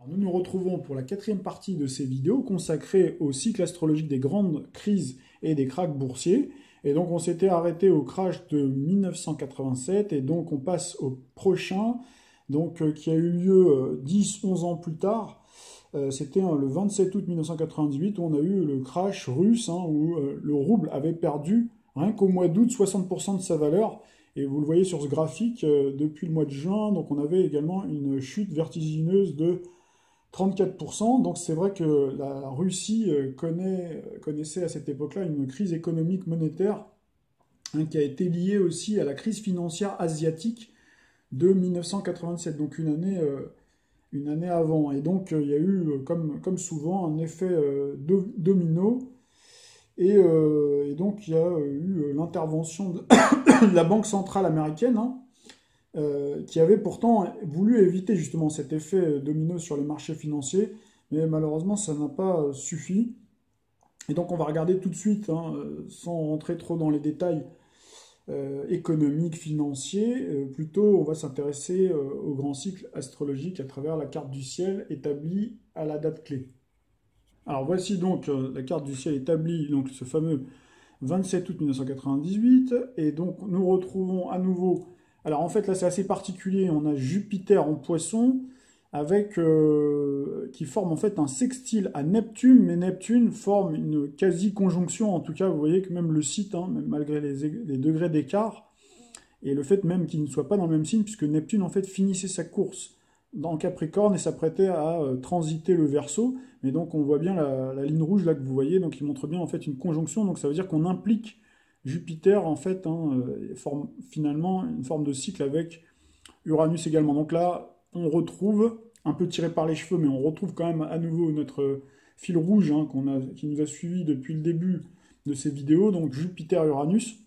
Nous nous retrouvons pour la quatrième partie de ces vidéos consacrée au cycle astrologique des grandes crises et des cracks boursiers. Et donc on s'était arrêté au crash de 1987 et donc on passe au prochain, qui a eu lieu 10-11 ans plus tard. C'était le 27 août 1998 où on a eu le crash russe, où le rouble avait perdu, rien qu'au mois d'août, 60% de sa valeur. Et vous le voyez sur ce graphique, depuis le mois de juin, donc on avait également une chute vertigineuse de 34%. Donc c'est vrai que la Russie connaissait à cette époque-là une crise économique monétaire, qui a été liée aussi à la crise financière asiatique de 1987, donc une année avant. Et donc il y a eu, comme souvent, un effet domino. Et donc il y a eu l'intervention de, de la Banque centrale américaine, qui avait pourtant voulu éviter justement cet effet domino sur les marchés financiers, mais malheureusement ça n'a pas suffi. Et donc on va regarder tout de suite, sans rentrer trop dans les détails économiques, financiers, plutôt on va s'intéresser au grand cycle astrologique à travers la carte du ciel établie à la date clé. Alors voici donc la carte du ciel établie, donc ce fameux 27 août 1998, et donc nous retrouvons à nouveau. Alors en fait là c'est assez particulier, on a Jupiter en Poisson avec qui forme en fait un sextile à Neptune, mais Neptune forme une quasi-conjonction. En tout cas vous voyez que même le site, même malgré les degrés d'écart, et le fait même qu'il ne soit pas dans le même signe, puisque Neptune en fait finissait sa course dans Capricorne et s'apprêtait à transiter le Verseau. Mais donc on voit bien la ligne rouge là que vous voyez, donc il montre bien en fait une conjonction, donc ça veut dire qu'on implique Jupiter en fait, forme finalement une forme de cycle avec Uranus également. Donc là on retrouve, un peu tiré par les cheveux, mais on retrouve quand même à nouveau notre fil rouge, qui nous a suivi depuis le début de ces vidéos, donc Jupiter-Uranus,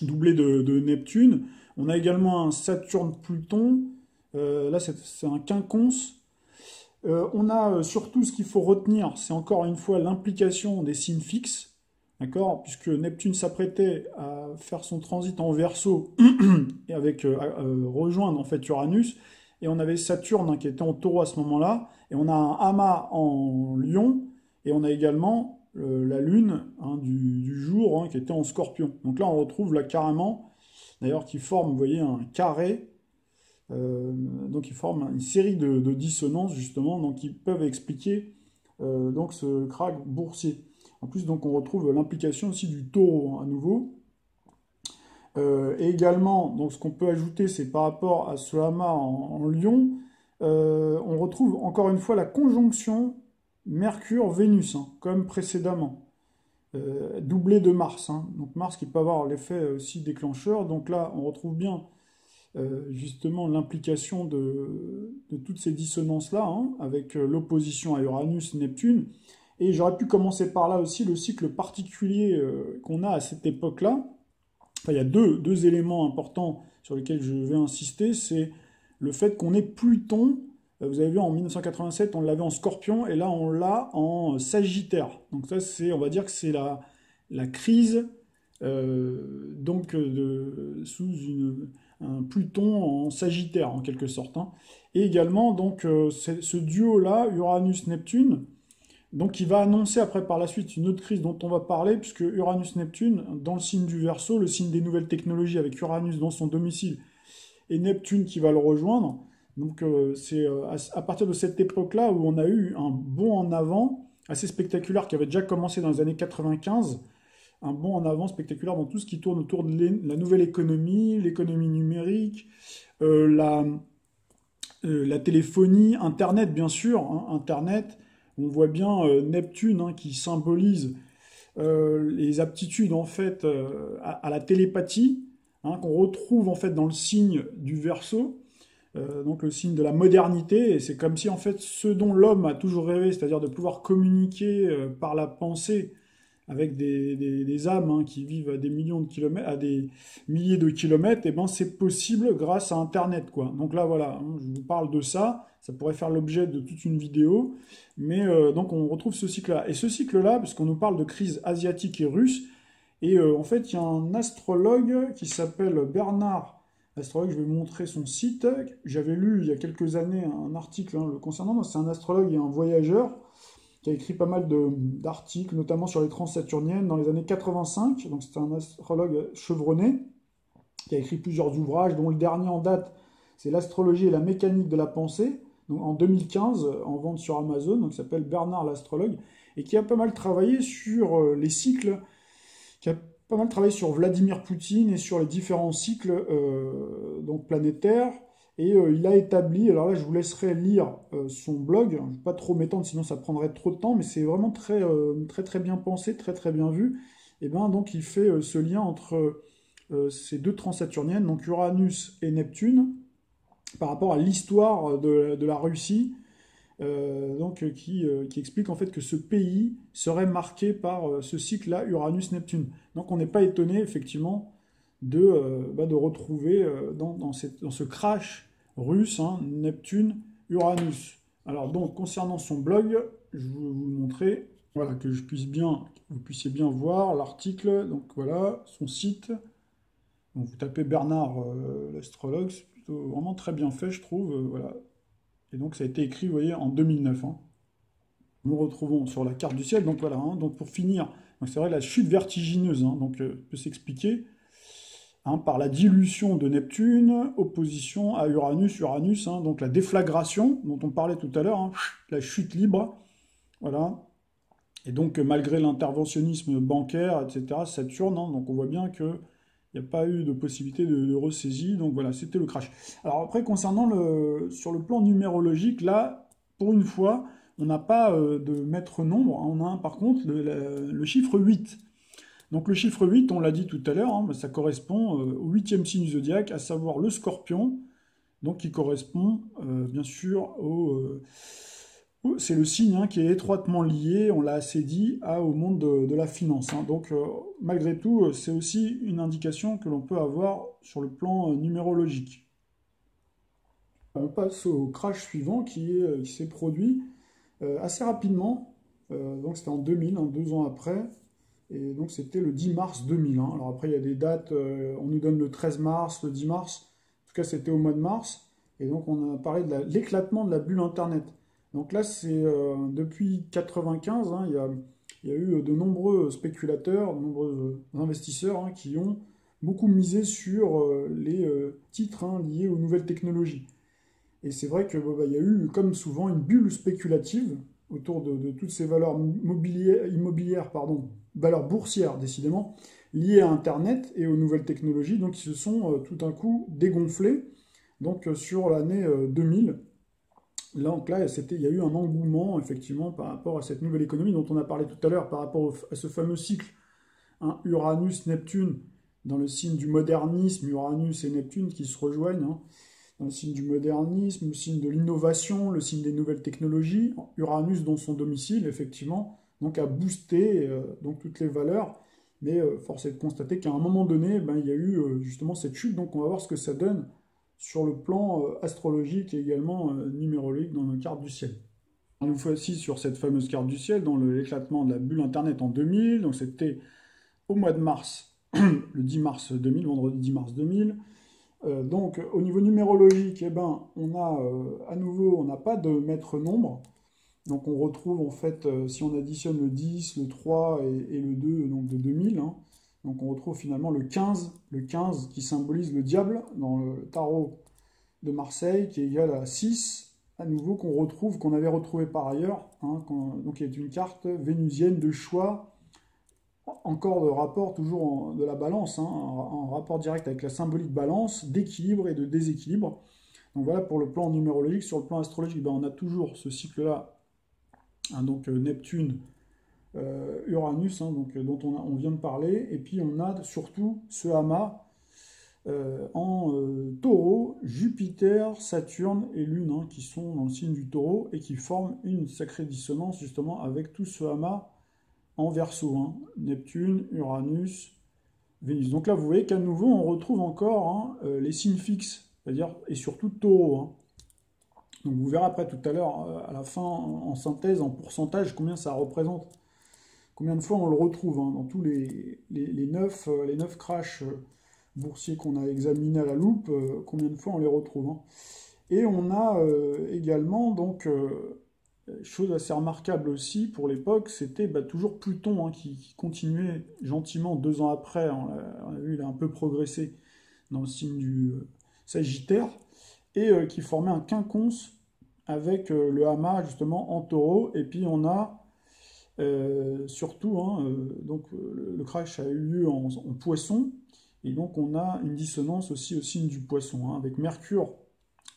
doublé de Neptune. On a également un Saturne-Pluton, là c'est un quinconce. On a surtout ce qu'il faut retenir, c'est encore une fois l'implication des signes fixes, d'accord, puisque Neptune s'apprêtait à faire son transit en Verseau et avec rejoindre en fait Uranus, et on avait Saturne qui était en Taureau à ce moment-là, et on a un amas en Lion, et on a également la Lune du jour qui était en Scorpion. Donc là on retrouve là carrément, d'ailleurs qui forme, vous voyez, un carré. Donc ils forment une série de dissonances justement, donc qui peuvent expliquer donc ce krach boursier. En plus donc on retrouve l'implication aussi du taureau à nouveau. Et également, donc ce qu'on peut ajouter, c'est par rapport à ce amas en Lion, on retrouve encore une fois la conjonction Mercure-Vénus, comme précédemment, doublé de Mars. Donc Mars qui peut avoir l'effet aussi déclencheur. Donc là, on retrouve bien justement l'implication de toutes ces dissonances-là, avec l'opposition à Uranus-Neptune. Et j'aurais pu commencer par là aussi le cycle particulier qu'on a à cette époque-là. Enfin, il y a deux éléments importants sur lesquels je vais insister. C'est le fait qu'on ait Pluton. Vous avez vu, en 1987, on l'avait en Scorpion, et là, on l'a en Sagittaire. Donc ça, on va dire que c'est la crise sous un Pluton en Sagittaire, en quelque sorte. Et également, donc, ce duo-là, Uranus-Neptune, donc qui va annoncer après par la suite une autre crise dont on va parler, puisque Uranus-Neptune, dans le signe du Verseau, le signe des nouvelles technologies, avec Uranus dans son domicile, et Neptune qui va le rejoindre. Donc c'est à partir de cette époque-là où on a eu un bond en avant assez spectaculaire qui avait déjà commencé dans les années 95, un bond en avant spectaculaire dans tout ce qui tourne autour de la nouvelle économie, l'économie numérique, la téléphonie, Internet bien sûr, Internet. On voit bien Neptune qui symbolise les aptitudes en fait à la télépathie, qu'on retrouve en fait dans le signe du Verseau. Donc le signe de la modernité, et c'est comme si en fait ce dont l'homme a toujours rêvé, c'est-à-dire de pouvoir communiquer par la pensée avec des âmes qui vivent à des millions de kilomètres, à des milliers de kilomètres, et ben c'est possible grâce à Internet, quoi. Donc là voilà, je vous parle de ça, ça pourrait faire l'objet de toute une vidéo, mais donc on retrouve ce cycle-là. Et ce cycle-là, puisqu'on nous parle de crise asiatique et russe, et en fait il y a un astrologue qui s'appelle Bernard L'astrologue, je vais vous montrer son site. J'avais lu il y a quelques années un article le concernant. C'est un astrologue et un voyageur qui a écrit pas mal d'articles, notamment sur les transsaturniennes dans les années 85. Donc c'est un astrologue chevronné qui a écrit plusieurs ouvrages, dont le dernier en date, c'est L'astrologie et la mécanique de la pensée, donc en 2015, en vente sur Amazon, donc, qui s'appelle Bernard l'astrologue, et qui a pas mal travaillé sur les cycles, qui a pas mal travaillé sur Vladimir Poutine et sur les différents cycles donc planétaires. Et il a établi, alors là je vous laisserai lire son blog, je ne vais pas trop m'étendre sinon ça prendrait trop de temps, mais c'est vraiment très bien pensé, très bien vu. Et bien donc il fait ce lien entre ces deux transsaturniennes, donc Uranus et Neptune, par rapport à l'histoire de la Russie, qui explique en fait que ce pays serait marqué par ce cycle-là, Uranus-Neptune. Donc on n'est pas étonné effectivement de retrouver dans ce crash russe, Neptune-Uranus. Alors donc concernant son blog, je vais vous le montrer, voilà, que vous puissiez bien voir l'article, donc voilà, son site. Donc vous tapez Bernard l'astrologue, c'est plutôt vraiment très bien fait, je trouve. Voilà. Et donc ça a été écrit, vous voyez, en 2009. Nous retrouvons sur la carte du ciel. Donc voilà. Donc pour finir, c'est vrai la chute vertigineuse. Donc peut s'expliquer par la dilution de Neptune, opposition à Uranus. Uranus, donc la déflagration dont on parlait tout à l'heure, la chute libre. Voilà. Et donc malgré l'interventionnisme bancaire, etc., Saturne, donc on voit bien que il n'y a pas eu de possibilité de ressaisie, donc voilà, c'était le crash. Alors après, concernant sur le plan numérologique, là, pour une fois, on n'a pas de maître nombre, on a par contre le chiffre 8. Donc le chiffre 8, on l'a dit tout à l'heure, ça correspond au 8e signe du zodiaque, à savoir le Scorpion, donc qui correspond bien sûr c'est le signe qui est étroitement lié, on l'a assez dit, au monde de la finance. Donc malgré tout, c'est aussi une indication que l'on peut avoir sur le plan numérologique. On passe au crash suivant qui s'est produit assez rapidement. Donc c'était en 2000, 2 ans après. Et donc c'était le 10 mars 2000. Alors après il y a des dates, on nous donne le 13 mars, le 10 mars. En tout cas c'était au mois de mars. Et donc on a parlé de l'éclatement de la bulle Internet. Donc là, c'est depuis 95, il y a eu de nombreux spéculateurs, de nombreux investisseurs qui ont beaucoup misé sur les titres liés aux nouvelles technologies. Et c'est vrai qu'il y a eu, comme souvent, une bulle spéculative autour de toutes ces valeurs immobilières, valeurs boursières décidément, liées à Internet et aux nouvelles technologies, donc qui se sont tout d'un coup dégonflées sur l'année 2000. Donc là, il y a eu un engouement, effectivement, par rapport à cette nouvelle économie dont on a parlé tout à l'heure, par rapport à ce fameux cycle, Uranus-Neptune, dans le signe du modernisme, Uranus et Neptune qui se rejoignent, dans le signe du modernisme, le signe de l'innovation, le signe des nouvelles technologies, Uranus dans son domicile, effectivement, donc a boosté donc toutes les valeurs, mais force est de constater qu'à un moment donné, il y a eu justement cette chute, donc on va voir ce que ça donne sur le plan astrologique et également numérologique dans nos cartes du ciel. Nous voici sur cette fameuse carte du ciel, dans l'éclatement de la bulle Internet en 2000, donc c'était au mois de mars, le 10 mars 2000, vendredi 10 mars 2000. Donc au niveau numérologique, on a à nouveau, on n'a pas de maître nombre, donc on retrouve en fait, si on additionne le 10, le 3 et le 2, donc de 2000, donc on retrouve finalement le 15 qui symbolise le diable dans le tarot de Marseille, qui est égal à 6, à nouveau qu'on avait retrouvé par ailleurs, donc il est une carte vénusienne de choix, encore de rapport toujours de la balance, en rapport direct avec la symbolique balance, d'équilibre et de déséquilibre. Donc voilà pour le plan numérologique. Sur le plan astrologique, on a toujours ce cycle-là, donc Neptune, Uranus, dont on vient de parler, et puis on a surtout ce amas en taureau, Jupiter, Saturne et Lune, qui sont dans le signe du taureau et qui forment une sacrée dissonance justement avec tout ce amas en verso, Neptune, Uranus, Vénus. Donc là vous voyez qu'à nouveau on retrouve encore les signes fixes, c'est-à-dire et surtout taureau. Donc vous verrez après tout à l'heure, à la fin, en synthèse, en pourcentage, combien ça représente. Combien de fois on le retrouve dans tous les 9 crashs boursiers qu'on a examinés à la loupe, combien de fois on les retrouve, hein. Et on a également, donc, chose assez remarquable aussi pour l'époque, c'était toujours Pluton, hein, qui continuait gentiment 2 ans après. On a vu, il a un peu progressé dans le signe du Sagittaire, et qui formait un quinconce avec le Hama justement en Taureau. Et puis on a surtout, hein, donc le crash a eu lieu en Poisson, et donc on a une dissonance aussi au signe du Poisson, hein, avec Mercure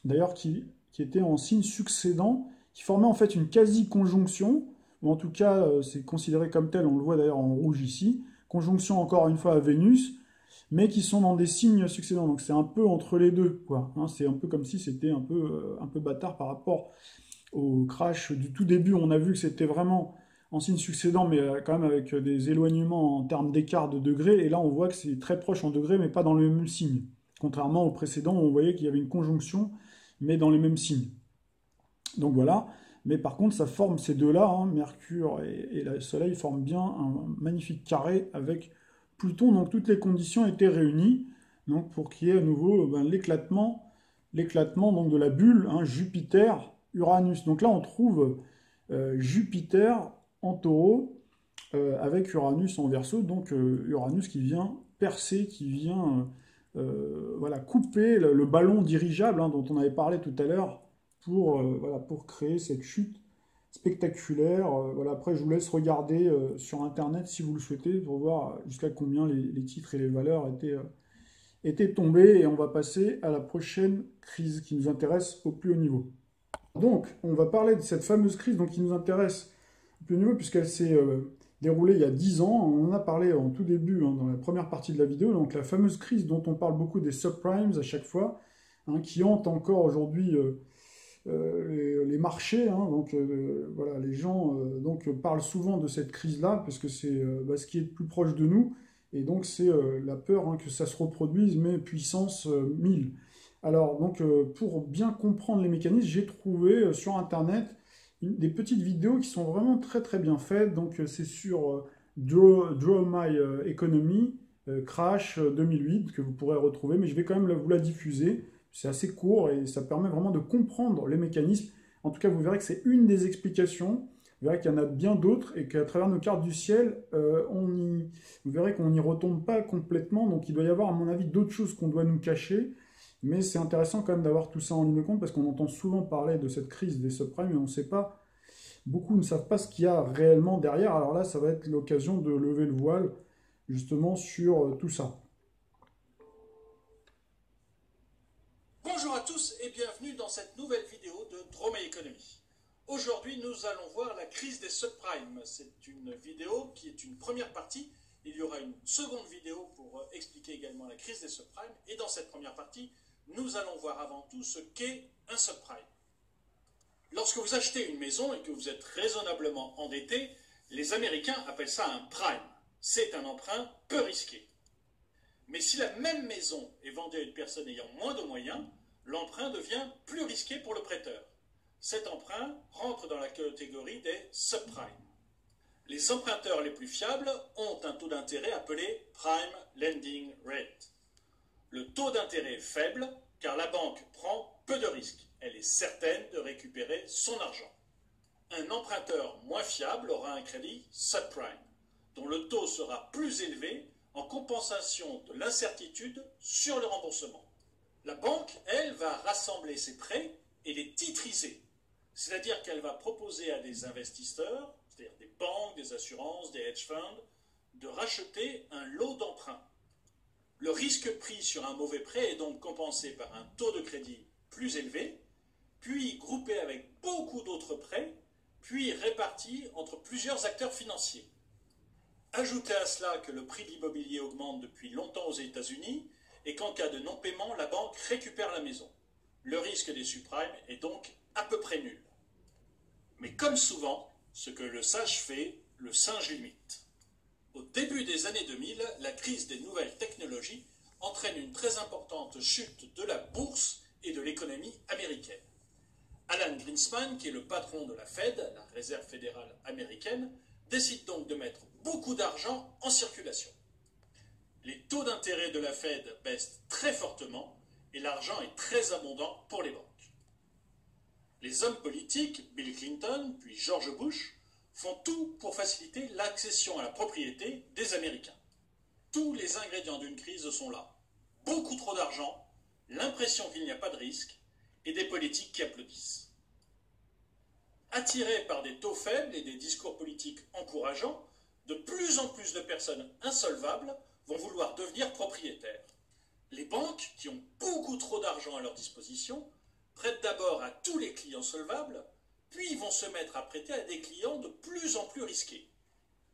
d'ailleurs qui était en signe succédant, qui formait en fait une quasi-conjonction, ou en tout cas c'est considéré comme tel, on le voit d'ailleurs en rouge ici, conjonction encore une fois à Vénus, mais qui sont dans des signes succédants, donc c'est un peu entre les deux, quoi, hein. C'est un peu comme si c'était un peu bâtard par rapport au crash du tout début. On a vu que c'était vraiment en signe succédant, mais quand même avec des éloignements en termes d'écart de degrés, et là on voit que c'est très proche en degrés, mais pas dans le même signe, contrairement au précédent où on voyait qu'il y avait une conjonction, mais dans les mêmes signes. Donc voilà, mais par contre ça forme ces deux-là, hein, Mercure et le Soleil forment bien un magnifique carré avec Pluton, donc toutes les conditions étaient réunies, donc pour qu'il y ait à nouveau l'éclatement donc de la bulle, hein, Jupiter-Uranus. Donc là on trouve Jupiter en Taureau avec Uranus en Verseau, donc Uranus qui vient percer, qui vient voilà, couper le ballon dirigeable, hein, dont on avait parlé tout à l'heure voilà, pour créer cette chute spectaculaire. Voilà, après, je vous laisse regarder sur Internet si vous le souhaitez pour voir jusqu'à combien les titres et les valeurs étaient tombés. Et on va passer à la prochaine crise qui nous intéresse au plus haut niveau. Donc, on va parler de cette fameuse crise donc, qui nous intéresse au plus haut niveau puisqu'elle s'est déroulée il y a 10 ans. On en a parlé en tout début, hein, dans la première partie de la vidéo. Donc, la fameuse crise dont on parle beaucoup des subprimes à chaque fois, hein, qui hante encore aujourd'hui les marchés, hein. Donc voilà, les gens donc, parlent souvent de cette crise-là parce que c'est ce qui est le plus proche de nous, et donc c'est la peur, hein, que ça se reproduise, mais puissance 1000. Alors donc pour bien comprendre les mécanismes, j'ai trouvé sur Internet des petites vidéos qui sont vraiment très très bien faites. Donc c'est sur Draw My Economy, Crash 2008, que vous pourrez retrouver, mais je vais quand même vous la diffuser. C'est assez court et ça permet vraiment de comprendre les mécanismes. En tout cas, vous verrez que c'est une des explications. Vous verrez qu'il y en a bien d'autres et qu'à travers nos cartes du ciel, vous verrez qu'on n'y retombe pas complètement. Donc il doit y avoir, à mon avis, d'autres choses qu'on doit nous cacher. Mais c'est intéressant quand même d'avoir tout ça en ligne de compte parce qu'on entend souvent parler de cette crise des subprimes et on ne sait pas, beaucoup ne savent pas ce qu'il y a réellement derrière. Alors là, ça va être l'occasion de lever le voile justement sur tout ça. Bonjour à tous et bienvenue dans cette nouvelle vidéo de Draw My Economy. Aujourd'hui, nous allons voir la crise des subprimes. C'est une vidéo qui est une première partie. Il y aura une seconde vidéo pour expliquer également la crise des subprimes. Et dans cette première partie, nous allons voir avant tout ce qu'est un subprime. Lorsque vous achetez une maison et que vous êtes raisonnablement endetté, les Américains appellent ça un prime. C'est un emprunt peu risqué. Mais si la même maison est vendue à une personne ayant moins de moyens, l'emprunt devient plus risqué pour le prêteur. Cet emprunt rentre dans la catégorie des subprimes. Les emprunteurs les plus fiables ont un taux d'intérêt appelé Prime Lending Rate. Le taux d'intérêt est faible car la banque prend peu de risques. Elle est certaine de récupérer son argent. Un emprunteur moins fiable aura un crédit subprime, dont le taux sera plus élevé en compensation de l'incertitude sur le remboursement. La banque, elle, va rassembler ses prêts et les titriser. C'est-à-dire qu'elle va proposer à des investisseurs, c'est-à-dire des banques, des assurances, des hedge funds, de racheter un lot d'emprunts. Le risque pris sur un mauvais prêt est donc compensé par un taux de crédit plus élevé, puis groupé avec beaucoup d'autres prêts, puis réparti entre plusieurs acteurs financiers. Ajoutez à cela que le prix de l'immobilier augmente depuis longtemps aux États-Unis et qu'en cas de non-paiement, la banque récupère la maison. Le risque des subprimes est donc à peu près nul. Mais comme souvent, ce que le sage fait, le singe limite. Au début des années 2000, la crise des nouvelles technologies entraîne une très importante chute de la bourse et de l'économie américaine. Alan Greenspan, qui est le patron de la Fed, la Réserve fédérale américaine, décide donc de mettre beaucoup d'argent en circulation. Les taux d'intérêt de la Fed baissent très fortement et l'argent est très abondant pour les banques. Les hommes politiques, Bill Clinton puis George Bush, font tout pour faciliter l'accession à la propriété des Américains. Tous les ingrédients d'une crise sont là. Beaucoup trop d'argent, l'impression qu'il n'y a pas de risque et des politiques qui applaudissent. Attirés par des taux faibles et des discours politiques encourageants, de plus en plus de personnes insolvables vont vouloir devenir propriétaires. Les banques, qui ont beaucoup trop d'argent à leur disposition, prêtent d'abord à tous les clients solvables, puis vont se mettre à prêter à des clients de plus en plus risqués.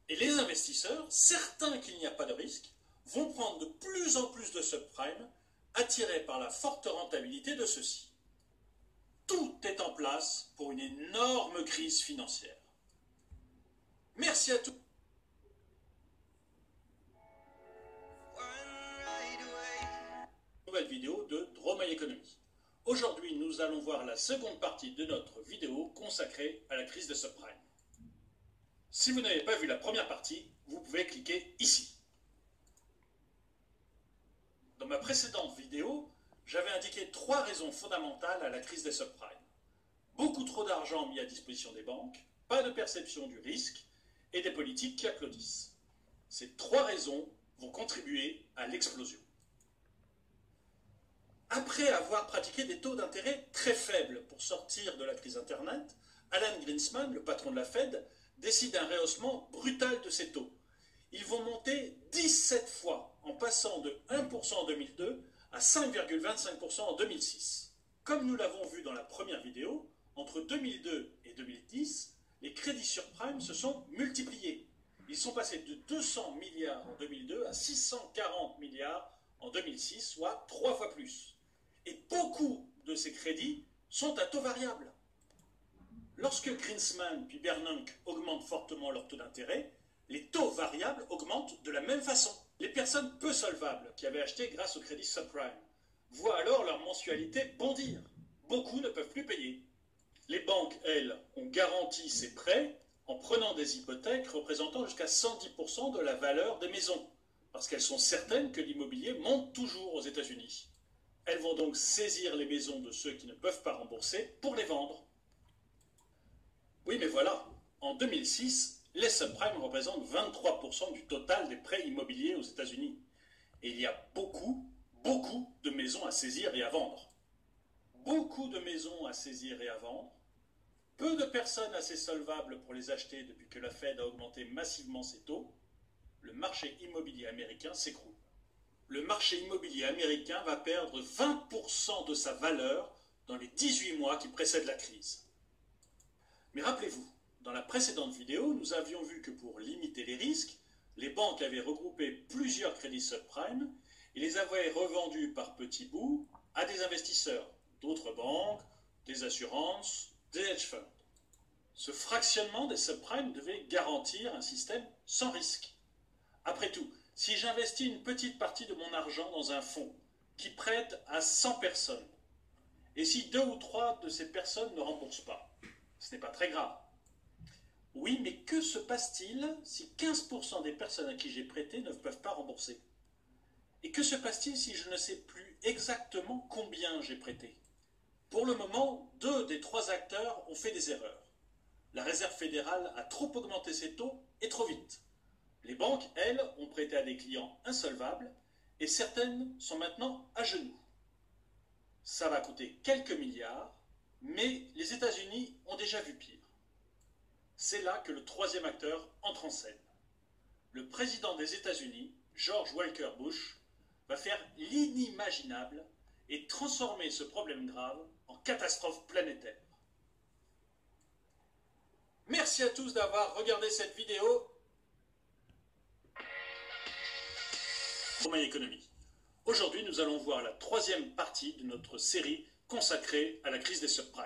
Et les investisseurs, certains qu'il n'y a pas de risque, vont prendre de plus en plus de subprimes, attirés par la forte rentabilité de ceux-ci. Tout est en place pour une énorme crise financière. Merci à tous. Nouvelle vidéo de Drôme Économie. Aujourd'hui, nous allons voir la seconde partie de notre vidéo consacrée à la crise des subprimes. Si vous n'avez pas vu la première partie, vous pouvez cliquer ici. Dans ma précédente vidéo, j'avais indiqué 3 raisons fondamentales à la crise des subprimes. Beaucoup trop d'argent mis à disposition des banques, pas de perception du risque et des politiques qui applaudissent. Ces 3 raisons vont contribuer à l'explosion. Après avoir pratiqué des taux d'intérêt très faibles pour sortir de la crise Internet, Alan Greenspan, le patron de la Fed, décide un rehaussement brutal de ces taux. Ils vont monter 17 fois en passant de 1% en 2002 à 5,25% en 2006. Comme nous l'avons vu dans la première vidéo, entre 2002 et 2010, les crédits subprimes se sont multipliés. Ils sont passés de 200 milliards en 2002 à 640 milliards en 2006, soit 3 fois plus. Et beaucoup de ces crédits sont à taux variable. Lorsque Greenspan puis Bernanke augmentent fortement leur taux d'intérêt, les taux variables augmentent de la même façon. Les personnes peu solvables qui avaient acheté grâce au crédit subprime voient alors leur mensualité bondir. Beaucoup ne peuvent plus payer. Les banques, elles, ont garanti ces prêts en prenant des hypothèques représentant jusqu'à 110% de la valeur des maisons, parce qu'elles sont certaines que l'immobilier monte toujours aux États-Unis. Elles vont donc saisir les maisons de ceux qui ne peuvent pas rembourser pour les vendre. Oui, mais voilà, en 2006, les subprimes représentent 23% du total des prêts immobiliers aux États-Unis. Et il y a beaucoup de maisons à saisir et à vendre. Beaucoup de maisons à saisir et à vendre. Peu de personnes assez solvables pour les acheter depuis que la Fed a augmenté massivement ses taux. Le marché immobilier américain s'écroule. Le marché immobilier américain va perdre 20% de sa valeur dans les 18 mois qui précèdent la crise. Mais rappelez-vous, dans la précédente vidéo, nous avions vu que pour limiter les risques, les banques avaient regroupé plusieurs crédits subprimes et les avaient revendus par petits bouts à des investisseurs, d'autres banques, des assurances, des hedge funds. Ce fractionnement des subprimes devait garantir un système sans risque. Après tout, si j'investis une petite partie de mon argent dans un fonds qui prête à 100 personnes, et si 2 ou 3 de ces personnes ne remboursent pas, ce n'est pas très grave. Oui, mais que se passe-t-il si 15% des personnes à qui j'ai prêté ne peuvent pas rembourser? Et que se passe-t-il si je ne sais plus exactement combien j'ai prêté? Pour le moment, 2 des 3 acteurs ont fait des erreurs. La Réserve fédérale a trop augmenté ses taux et trop vite. Les banques, elles, ont prêté à des clients insolvables et certaines sont maintenant à genoux. Ça va coûter quelques milliards, mais les États-Unis ont déjà vu pire. C'est là que le 3e acteur entre en scène. Le président des États-Unis, George Walker Bush, va faire l'inimaginable et transformer ce problème grave en catastrophe planétaire. Merci à tous d'avoir regardé cette vidéo. Pour My Economy. Aujourd'hui, nous allons voir la 3e partie de notre série consacrée à la crise des subprimes.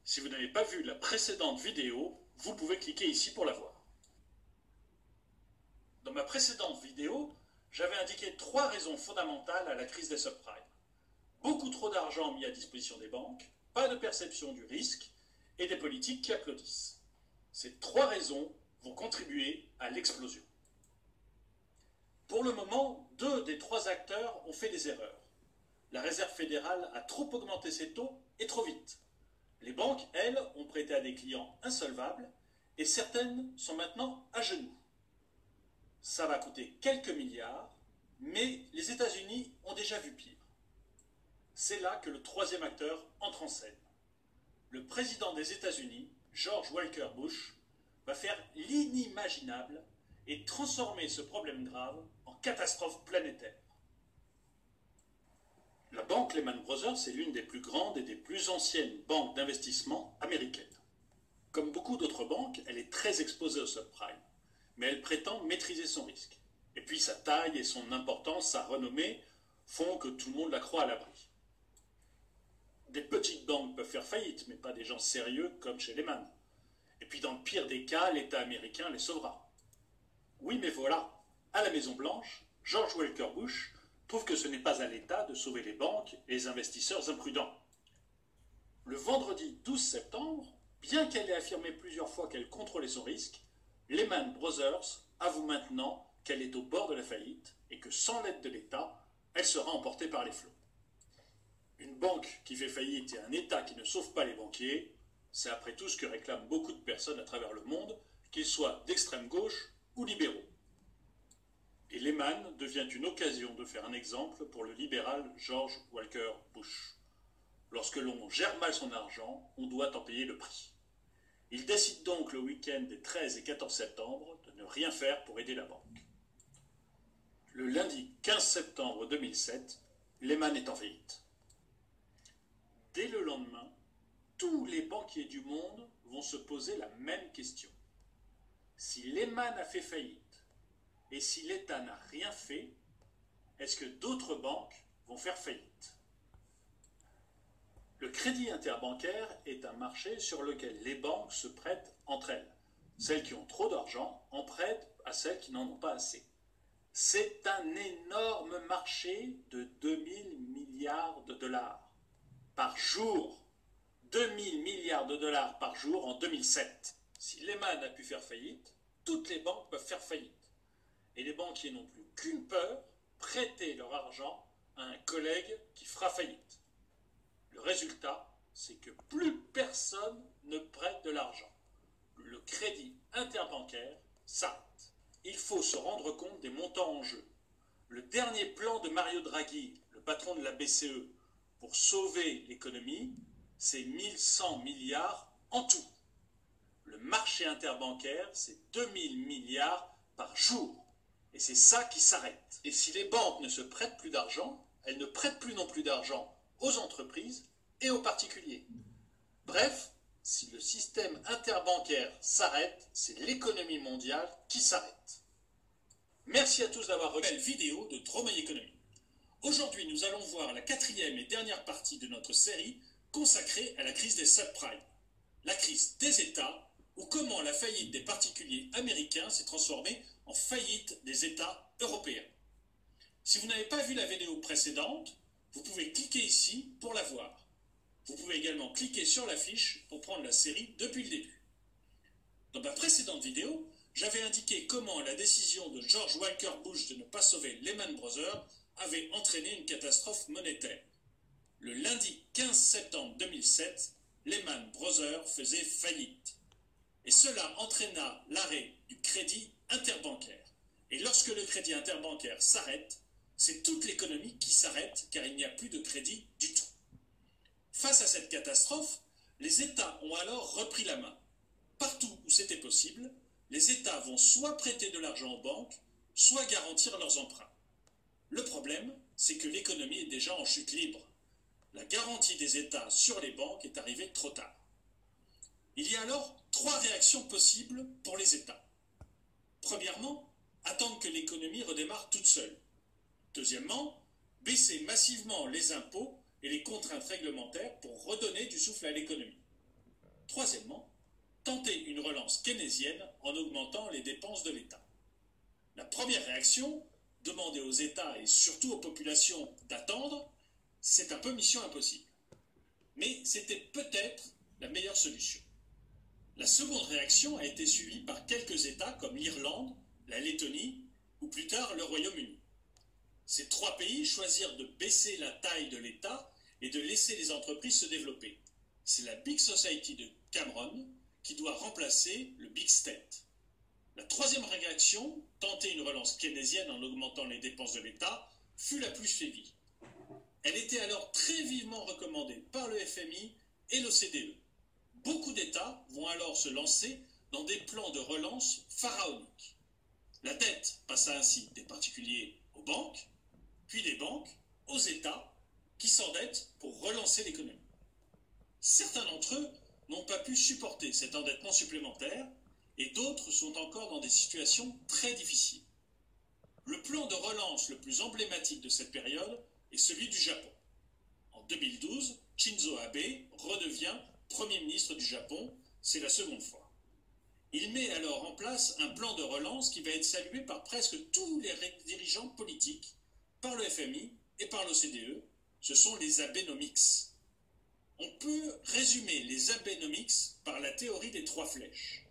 Si vous n'avez pas vu la précédente vidéo, vous pouvez cliquer ici pour la voir. Dans ma précédente vidéo, j'avais indiqué 3 raisons fondamentales à la crise des subprimes. Beaucoup trop d'argent mis à disposition des banques, pas de perception du risque et des politiques qui applaudissent. Ces 3 raisons vont contribuer à l'explosion. Pour le moment, 2 des 3 acteurs ont fait des erreurs. La Réserve fédérale a trop augmenté ses taux et trop vite. Les banques, elles, ont prêté à des clients insolvables et certaines sont maintenant à genoux. Ça va coûter quelques milliards, mais les États-Unis ont déjà vu pire. C'est là que le 3e acteur entre en scène. Le président des États-Unis, George Walker Bush, va faire l'inimaginable et transformer ce problème grave en catastrophe planétaire. La banque Lehman Brothers est l'une des plus grandes et des plus anciennes banques d'investissement américaines. Comme beaucoup d'autres banques, elle est très exposée au subprime, mais elle prétend maîtriser son risque. Et puis sa taille et son importance, sa renommée, font que tout le monde la croit à l'abri. Des petites banques peuvent faire faillite, mais pas des gens sérieux comme chez Lehman. Et puis dans le pire des cas, l'État américain les sauvera. Oui, mais voilà, à la Maison-Blanche, George Walker Bush trouve que ce n'est pas à l'État de sauver les banques et les investisseurs imprudents. Le vendredi 12 septembre, bien qu'elle ait affirmé plusieurs fois qu'elle contrôlait son risque, Lehman Brothers avoue maintenant qu'elle est au bord de la faillite et que sans l'aide de l'État, elle sera emportée par les flots. Une banque qui fait faillite et un État qui ne sauve pas les banquiers, c'est après tout ce que réclament beaucoup de personnes à travers le monde, qu'ils soient d'extrême gauche ou libéraux. Et Lehman devient une occasion de faire un exemple pour le libéral George Walker Bush. Lorsque l'on gère mal son argent, on doit en payer le prix. Il décide donc le week-end des 13 et 14 septembre de ne rien faire pour aider la banque. Le lundi 15 septembre 2007, Lehman est en faillite. Dès le lendemain, tous les banquiers du monde vont se poser la même question. Si Lehman a fait faillite et si l'État n'a rien fait, est-ce que d'autres banques vont faire faillite? Le crédit interbancaire est un marché sur lequel les banques se prêtent entre elles. Celles qui ont trop d'argent en prêtent à celles qui n'en ont pas assez. C'est un énorme marché de 2000 milliards de dollars par jour. 2000 milliards de dollars par jour en 2007. Si Lehman a pu faire faillite, toutes les banques peuvent faire faillite. Et les banquiers n'ont plus qu'une peur, prêter leur argent à un collègue qui fera faillite. Le résultat, c'est que plus personne ne prête de l'argent. Le crédit interbancaire s'arrête. Il faut se rendre compte des montants en jeu. Le dernier plan de Mario Draghi, le patron de la BCE, pour sauver l'économie, c'est 1100 milliards en tout. Le marché interbancaire, c'est 2000 milliards par jour. Et c'est ça qui s'arrête. Et si les banques ne se prêtent plus d'argent, elles ne prêtent plus non plus d'argent aux entreprises et aux particuliers. Bref, si le système interbancaire s'arrête, c'est l'économie mondiale qui s'arrête. Merci à tous d'avoir regardé cette vidéo de Dromeil Économie. Aujourd'hui, nous allons voir la 4e et dernière partie de notre série consacrée à la crise des subprimes. La crise des États, ou comment la faillite des particuliers américains s'est transformée en faillite des États européens. Si vous n'avez pas vu la vidéo précédente, vous pouvez cliquer ici pour la voir. Vous pouvez également cliquer sur la fiche pour prendre la série depuis le début. Dans ma précédente vidéo, j'avais indiqué comment la décision de George Walker Bush de ne pas sauver Lehman Brothers avait entraîné une catastrophe monétaire. Le lundi 15 septembre 2007, Lehman Brothers faisait faillite. Et cela entraîna l'arrêt du crédit interbancaire. Et lorsque le crédit interbancaire s'arrête, c'est toute l'économie qui s'arrête car il n'y a plus de crédit du tout. Face à cette catastrophe, les États ont alors repris la main. Partout où c'était possible, les États vont soit prêter de l'argent aux banques, soit garantir leurs emprunts. Le problème, c'est que l'économie est déjà en chute libre. La garantie des États sur les banques est arrivée trop tard. Il y a alors 3 réactions possibles pour les États. Premièrement, attendre que l'économie redémarre toute seule. Deuxièmement, baisser massivement les impôts et les contraintes réglementaires pour redonner du souffle à l'économie. Troisièmement, tenter une relance keynésienne en augmentant les dépenses de l'État. La première réaction, demander aux États et surtout aux populations d'attendre, c'est un peu mission impossible. Mais c'était peut-être la meilleure solution. La seconde réaction a été suivie par quelques États comme l'Irlande, la Lettonie ou plus tard le Royaume-Uni. Ces trois pays choisirent de baisser la taille de l'État et de laisser les entreprises se développer. C'est la Big Society de Cameron qui doit remplacer le Big State. La troisième réaction, tenter une relance keynésienne en augmentant les dépenses de l'État, fut la plus suivie. Elle était alors très vivement recommandée par le FMI et l'OCDE. Beaucoup d'États vont alors se lancer dans des plans de relance pharaoniques. La dette passa ainsi des particuliers aux banques, puis des banques aux États qui s'endettent pour relancer l'économie. Certains d'entre eux n'ont pas pu supporter cet endettement supplémentaire et d'autres sont encore dans des situations très difficiles. Le plan de relance le plus emblématique de cette période est celui du Japon. En 2012, Shinzo Abe redevient Premier ministre du Japon, c'est la seconde fois. Il met alors en place un plan de relance qui va être salué par presque tous les dirigeants politiques, par le FMI et par l'OCDE, ce sont les Abenomics. On peut résumer les Abenomics par la théorie des trois flèches.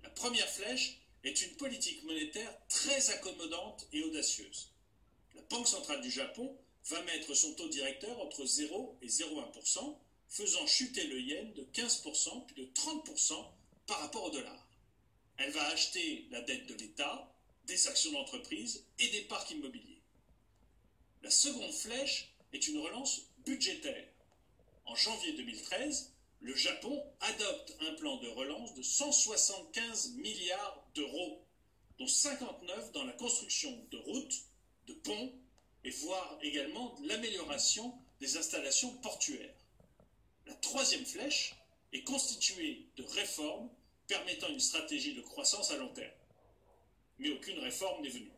La première flèche est une politique monétaire très accommodante et audacieuse. La Banque centrale du Japon va mettre son taux directeur entre 0 et 0,1%, faisant chuter le yen de 15% puis de 30% par rapport au dollar. Elle va acheter la dette de l'État, des actions d'entreprise et des parcs immobiliers. La seconde flèche est une relance budgétaire. En janvier 2013, le Japon adopte un plan de relance de 175 milliards d'euros, dont 59 dans la construction de routes, de ponts, et voire également de l'amélioration des installations portuaires. La troisième flèche est constituée de réformes permettant une stratégie de croissance à long terme. Mais aucune réforme n'est venue.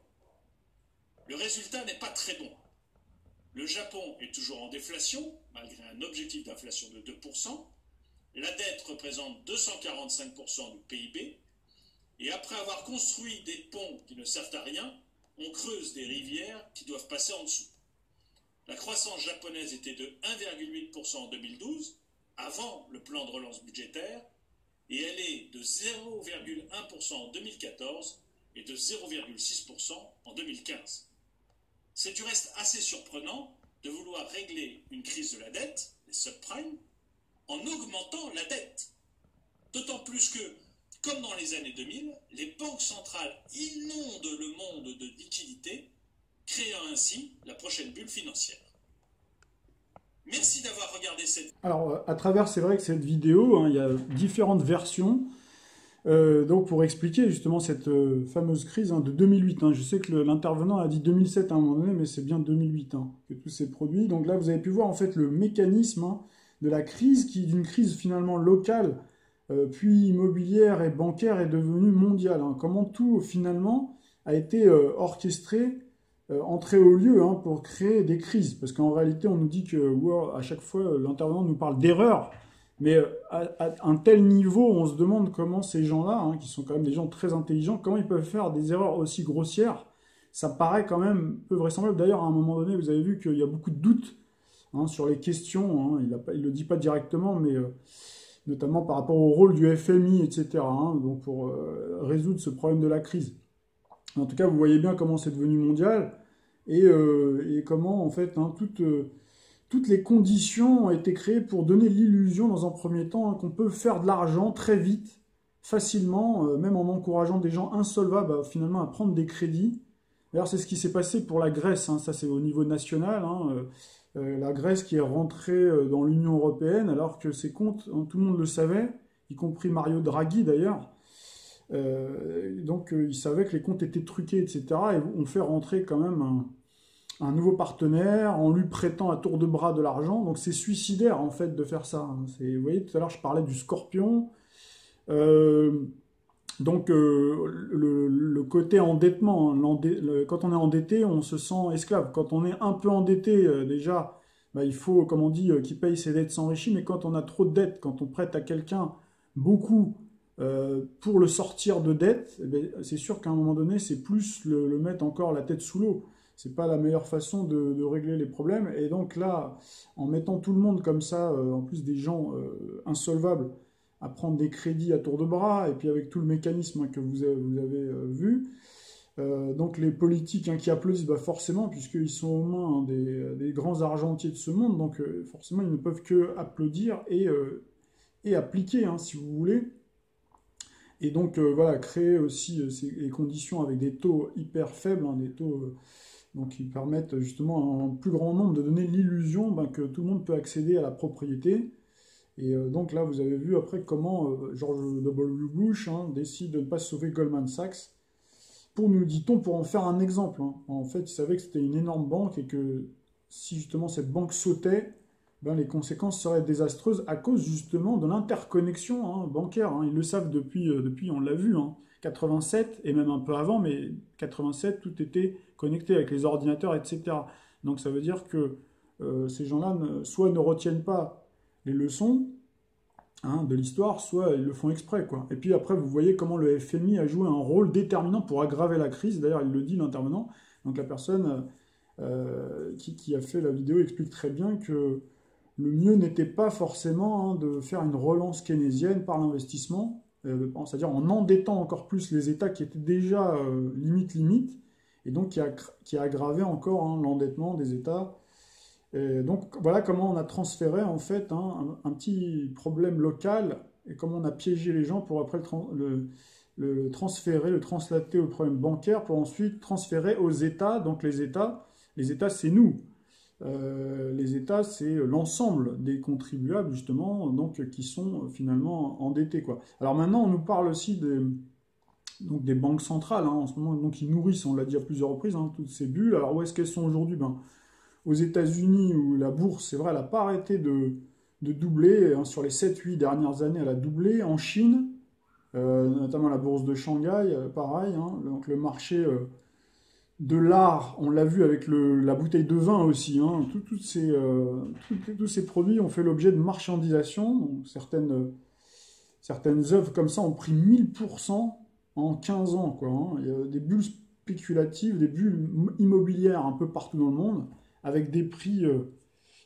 Le résultat n'est pas très bon. Le Japon est toujours en déflation, malgré un objectif d'inflation de 2%. La dette représente 245% du PIB. Et après avoir construit des ponts qui ne servent à rien, on creuse des rivières qui doivent passer en dessous. La croissance japonaise était de 1,8% en 2012, avant le plan de relance budgétaire, et elle est de 0,1% en 2014 et de 0,6% en 2015. C'est du reste assez surprenant de vouloir régler une crise de la dette, les subprimes, en augmentant la dette. D'autant plus que, comme dans les années 2000, les banques centrales inondent le monde de liquidités, créant ainsi la prochaine bulle financière. Merci d'avoir regardé cette... Alors, à travers, c'est vrai que cette vidéo, hein, il y a différentes versions. Donc, pour expliquer justement cette fameuse crise de 2008. Je sais que l'intervenant a dit 2007 à un moment donné, mais c'est bien 2008 que tout s'est produit. Donc là, vous avez pu voir en fait le mécanisme de la crise, qui d'une crise finalement locale, puis immobilière et bancaire, est devenue mondiale. Comment tout finalement a été orchestré, entré au lieu pour créer des crises. Parce qu'en réalité, on nous dit que à chaque fois, l'intervenant nous parle d'erreurs. Mais à un tel niveau, on se demande comment ces gens-là, qui sont quand même des gens très intelligents, comment ils peuvent faire des erreurs aussi grossières. Ça paraît quand même peu vraisemblable. D'ailleurs, à un moment donné, vous avez vu qu'il y a beaucoup de doutes sur les questions. Il ne le dit pas directement, mais notamment par rapport au rôle du FMI, etc. Donc pour résoudre ce problème de la crise. En tout cas, vous voyez bien comment c'est devenu mondial et comment, en fait, toutes les conditions ont été créées pour donner l'illusion, dans un premier temps, qu'on peut faire de l'argent très vite, facilement, même en encourageant des gens insolvables finalement à prendre des crédits. D'ailleurs, c'est ce qui s'est passé pour la Grèce, ça c'est au niveau national. La Grèce qui est rentrée dans l'Union européenne, alors que ses comptes, tout le monde le savait, y compris Mario Draghi d'ailleurs. Donc, il savait que les comptes étaient truqués, etc. Et on fait rentrer quand même un nouveau partenaire en lui prêtant à tour de bras de l'argent. Donc c'est suicidaire en fait de faire ça. Vous voyez, tout à l'heure je parlais du scorpion. Donc le côté endettement, quand on est endetté, on se sent esclave. Quand on est un peu endetté, déjà, il faut, comme on dit, qu'il paye ses dettes s'enrichit. Mais quand on a trop de dettes, quand on prête à quelqu'un beaucoup pour le sortir de dette, c'est sûr qu'à un moment donné, c'est plus le mettre encore la tête sous l'eau. C'est pas la meilleure façon de régler les problèmes. Et donc là, en mettant tout le monde comme ça, en plus des gens insolvables, à prendre des crédits à tour de bras, et puis avec tout le mécanisme que vous avez vu, Donc les politiques qui applaudissent, bah forcément, puisqu'ils sont aux mains des grands argentiers de ce monde, donc forcément ils ne peuvent que applaudir et appliquer, si vous voulez. Et donc voilà, créer aussi les conditions avec des taux hyper faibles, des taux donc, qui permettent justement à un plus grand nombre de donner l'illusion que tout le monde peut accéder à la propriété. Et donc là, vous avez vu après comment George W. Bush décide de ne pas sauver Goldman Sachs, nous dit-on, pour en faire un exemple. En fait, il savait que c'était une énorme banque et que si justement cette banque sautait, les conséquences seraient désastreuses à cause justement de l'interconnexion bancaire. Ils le savent depuis on l'a vu, 87 et même un peu avant, mais 87, tout était connecté avec les ordinateurs, etc. Donc ça veut dire que ces gens-là soit ne retiennent pas les leçons de l'histoire, soit ils le font exprès, quoi. Et puis après, vous voyez comment le FMI a joué un rôle déterminant pour aggraver la crise. D'ailleurs, il le dit, l'intervenant. Donc la personne qui a fait la vidéo explique très bien que le mieux n'était pas forcément de faire une relance keynésienne par l'investissement, c'est-à-dire en endettant encore plus les États qui étaient déjà limite, et donc qui a aggravé encore l'endettement des États. Et donc voilà comment on a transféré en fait un petit problème local et comment on a piégé les gens pour après le transférer, le translater au problème bancaire pour ensuite transférer aux États. Donc les États c'est nous. Les États c'est l'ensemble des contribuables justement donc qui sont finalement endettés, quoi. Alors maintenant on nous parle aussi des banques centrales en ce moment, donc qui nourrissent, on l'a dit à plusieurs reprises, toutes ces bulles. Alors où est-ce qu'elles sont aujourd'hui? Aux États-Unis, où la bourse, c'est vrai, elle n'a pas arrêté de doubler. Sur les 7-8 dernières années, elle a doublé. En Chine, notamment la bourse de Shanghai, pareil. Donc le marché de l'art, on l'a vu avec la bouteille de vin aussi. Tous ces produits ont fait l'objet de marchandisation. Donc, certaines œuvres comme ça ont pris 1000% en 15 ans, quoi. Il y a des bulles spéculatives, des bulles immobilières un peu partout dans le monde, avec des prix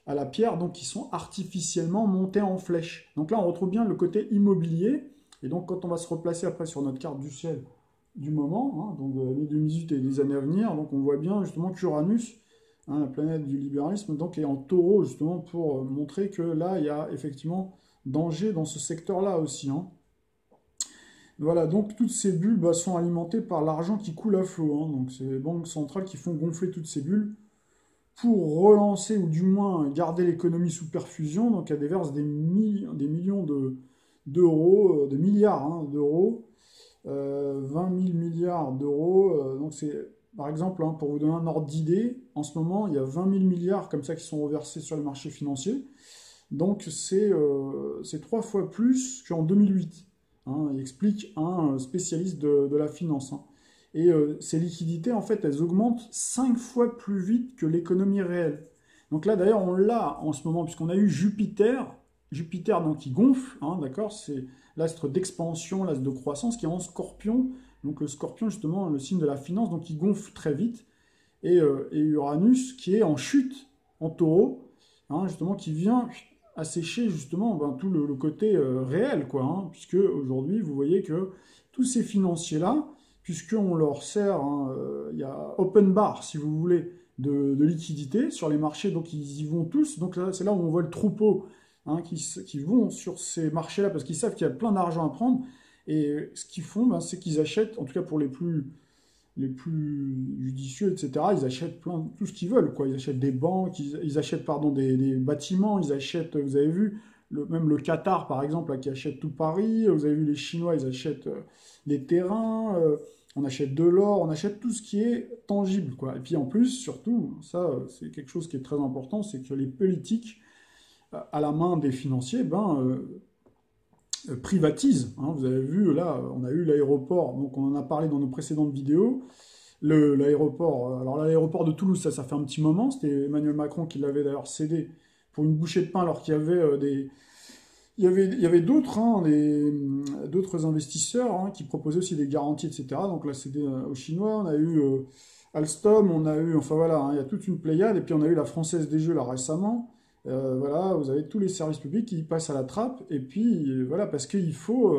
à la pierre, donc qui sont artificiellement montés en flèche. Donc là, on retrouve bien le côté immobilier, et donc quand on va se replacer après sur notre carte du ciel du moment, donc de l'année 2018 et des années à venir, donc on voit bien justement qu'Uranus, la planète du libéralisme, donc est en taureau, justement pour montrer que là, il y a effectivement danger dans ce secteur-là aussi. Voilà, donc toutes ces bulles sont alimentées par l'argent qui coule à flot. Donc c'est les banques centrales qui font gonfler toutes ces bulles pour relancer ou du moins garder l'économie sous perfusion. Donc elles déversent des millions d'euros, des milliards d'euros, 20 000 milliards d'euros. Donc c'est, par exemple, pour vous donner un ordre d'idée, en ce moment il y a 20 000 milliards comme ça qui sont reversés sur les marchés financiers. Donc c'est 3 fois plus qu'en 2008. Il explique un spécialiste de la finance. Et ces liquidités, en fait, elles augmentent 5 fois plus vite que l'économie réelle. Donc là, d'ailleurs, on l'a en ce moment, puisqu'on a eu Jupiter donc, qui gonfle, d'accord, c'est l'astre d'expansion, l'astre de croissance, qui est en scorpion. Donc le scorpion, justement, le signe de la finance, donc qui gonfle très vite. Et Uranus, qui est en chute, en taureau, justement, qui vient assécher, justement, tout le côté réel, quoi. Puisque aujourd'hui, vous voyez que tous ces financiers-là, puisqu'on leur sert, il y a open bar, si vous voulez, de liquidité sur les marchés, donc ils y vont tous. Donc là, c'est là où on voit le troupeau qui vont sur ces marchés-là, parce qu'ils savent qu'il y a plein d'argent à prendre. Et ce qu'ils font, c'est qu'ils achètent, en tout cas pour les plus judicieux, etc., ils achètent tout ce qu'ils veulent, quoi. Ils achètent des banques, ils achètent des bâtiments, ils achètent, vous avez vu, même le Qatar, par exemple, qui achète tout Paris. Vous avez vu les Chinois, ils achètent les terrains, on achète de l'or, on achète tout ce qui est tangible, quoi. Et puis en plus, surtout, ça, c'est quelque chose qui est très important, c'est que les politiques, à la main des financiers, privatisent. Vous avez vu, là, on a eu l'aéroport, donc on en a parlé dans nos précédentes vidéos. L'aéroport, alors l'aéroport de Toulouse, ça fait un petit moment, c'était Emmanuel Macron qui l'avait d'ailleurs cédé pour une bouchée de pain, alors qu'il y avait il y avait d'autres investisseurs qui proposaient aussi des garanties, etc. Donc là, cédé aux Chinois. On a eu Alstom, on a eu, enfin voilà, il y a toute une pléiade. Et puis on a eu la Française des Jeux là récemment. Voilà, vous avez tous les services publics qui passent à la trappe. Et puis voilà, parce qu'il faut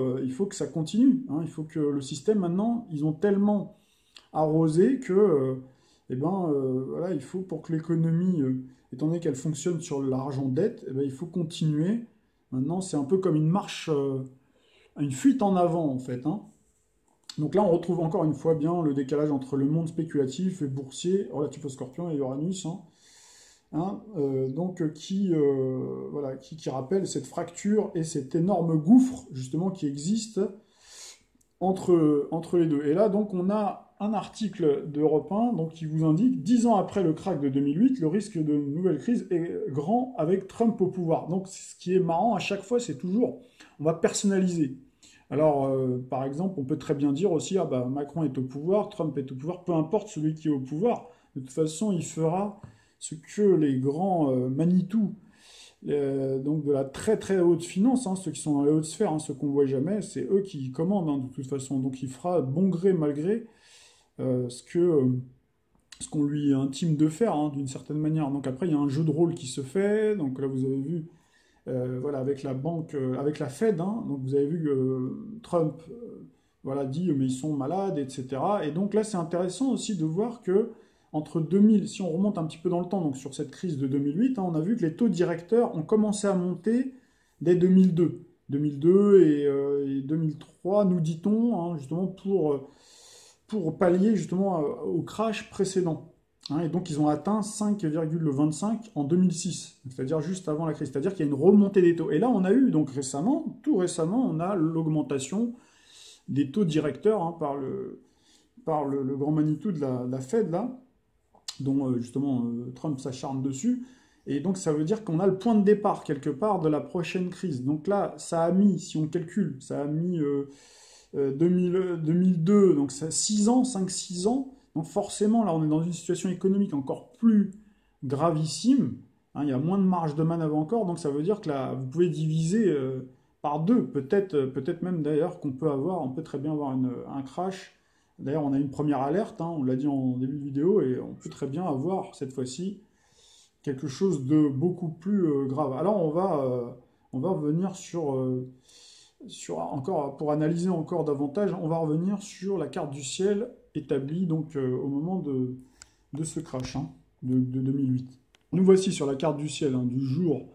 que ça continue. Il faut que le système maintenant, ils ont tellement arrosé que, voilà, il faut pour que l'économie, étant donné qu'elle fonctionne sur l'argent dette, il faut continuer. Maintenant, c'est un peu comme une marche, une fuite en avant en fait, hein. Donc là, on retrouve encore une fois bien le décalage entre le monde spéculatif et boursier relatif au Scorpion et Uranus, hein, voilà, qui rappelle cette fracture et cet énorme gouffre justement qui existe entre les deux. Et là, donc, on a un article d'Europe 1 donc, qui vous indique 10 ans après le krach de 2008, le risque de nouvelle crise est grand avec Trump au pouvoir. Donc, ce qui est marrant à chaque fois, c'est toujours, on va personnaliser. Alors, par exemple, on peut très bien dire aussi, ah bah, Macron est au pouvoir, Trump est au pouvoir, peu importe celui qui est au pouvoir, de toute façon, il fera ce que les grands Manitou, donc de la très très haute finance, hein, ceux qui sont dans les hautes sphères, hein, ceux qu'on ne voit jamais, c'est eux qui commandent, hein, de toute façon. Donc il fera bon gré mal gré ce qu'on lui intime de faire, hein, d'une certaine manière. Donc après, il y a un jeu de rôle qui se fait. Donc là, vous avez vu, voilà, avec la banque, avec la Fed, hein, donc vous avez vu que Trump, voilà, dit mais ils sont malades, etc. Et donc là, c'est intéressant aussi de voir que entre 2000, si on remonte un petit peu dans le temps, donc sur cette crise de 2008, hein, on a vu que les taux directeurs ont commencé à monter dès 2002. 2002 et 2003, nous dit-on, hein, justement pour pallier justement au crash précédent. Hein, et donc ils ont atteint 5,25 en 2006, c'est-à-dire juste avant la crise. C'est-à-dire qu'il y a une remontée des taux. Et là, on a eu donc récemment, tout récemment, on a l'augmentation des taux directeurs, hein, par le grand Manitou de la Fed, là, dont justement Trump s'acharne dessus. Et donc ça veut dire qu'on a le point de départ quelque part de la prochaine crise. Donc là, ça a mis, si on calcule, ça a mis 2002, donc ça 6 ans, 5-6 ans. Donc forcément, là, on est dans une situation économique encore plus gravissime. Hein, il y a moins de marge de manœuvre encore, donc ça veut dire que là, vous pouvez diviser par deux. Peut-être même d'ailleurs qu'on peut avoir, on peut très bien avoir un crash. D'ailleurs, on a une première alerte, hein, on l'a dit en début de vidéo, et on peut très bien avoir cette fois-ci quelque chose de beaucoup plus grave. Alors, on va revenir encore, pour analyser encore davantage, on va revenir sur la carte du ciel établie donc au moment de ce crash, hein, de 2008. Nous voici sur la carte du ciel, hein, du jour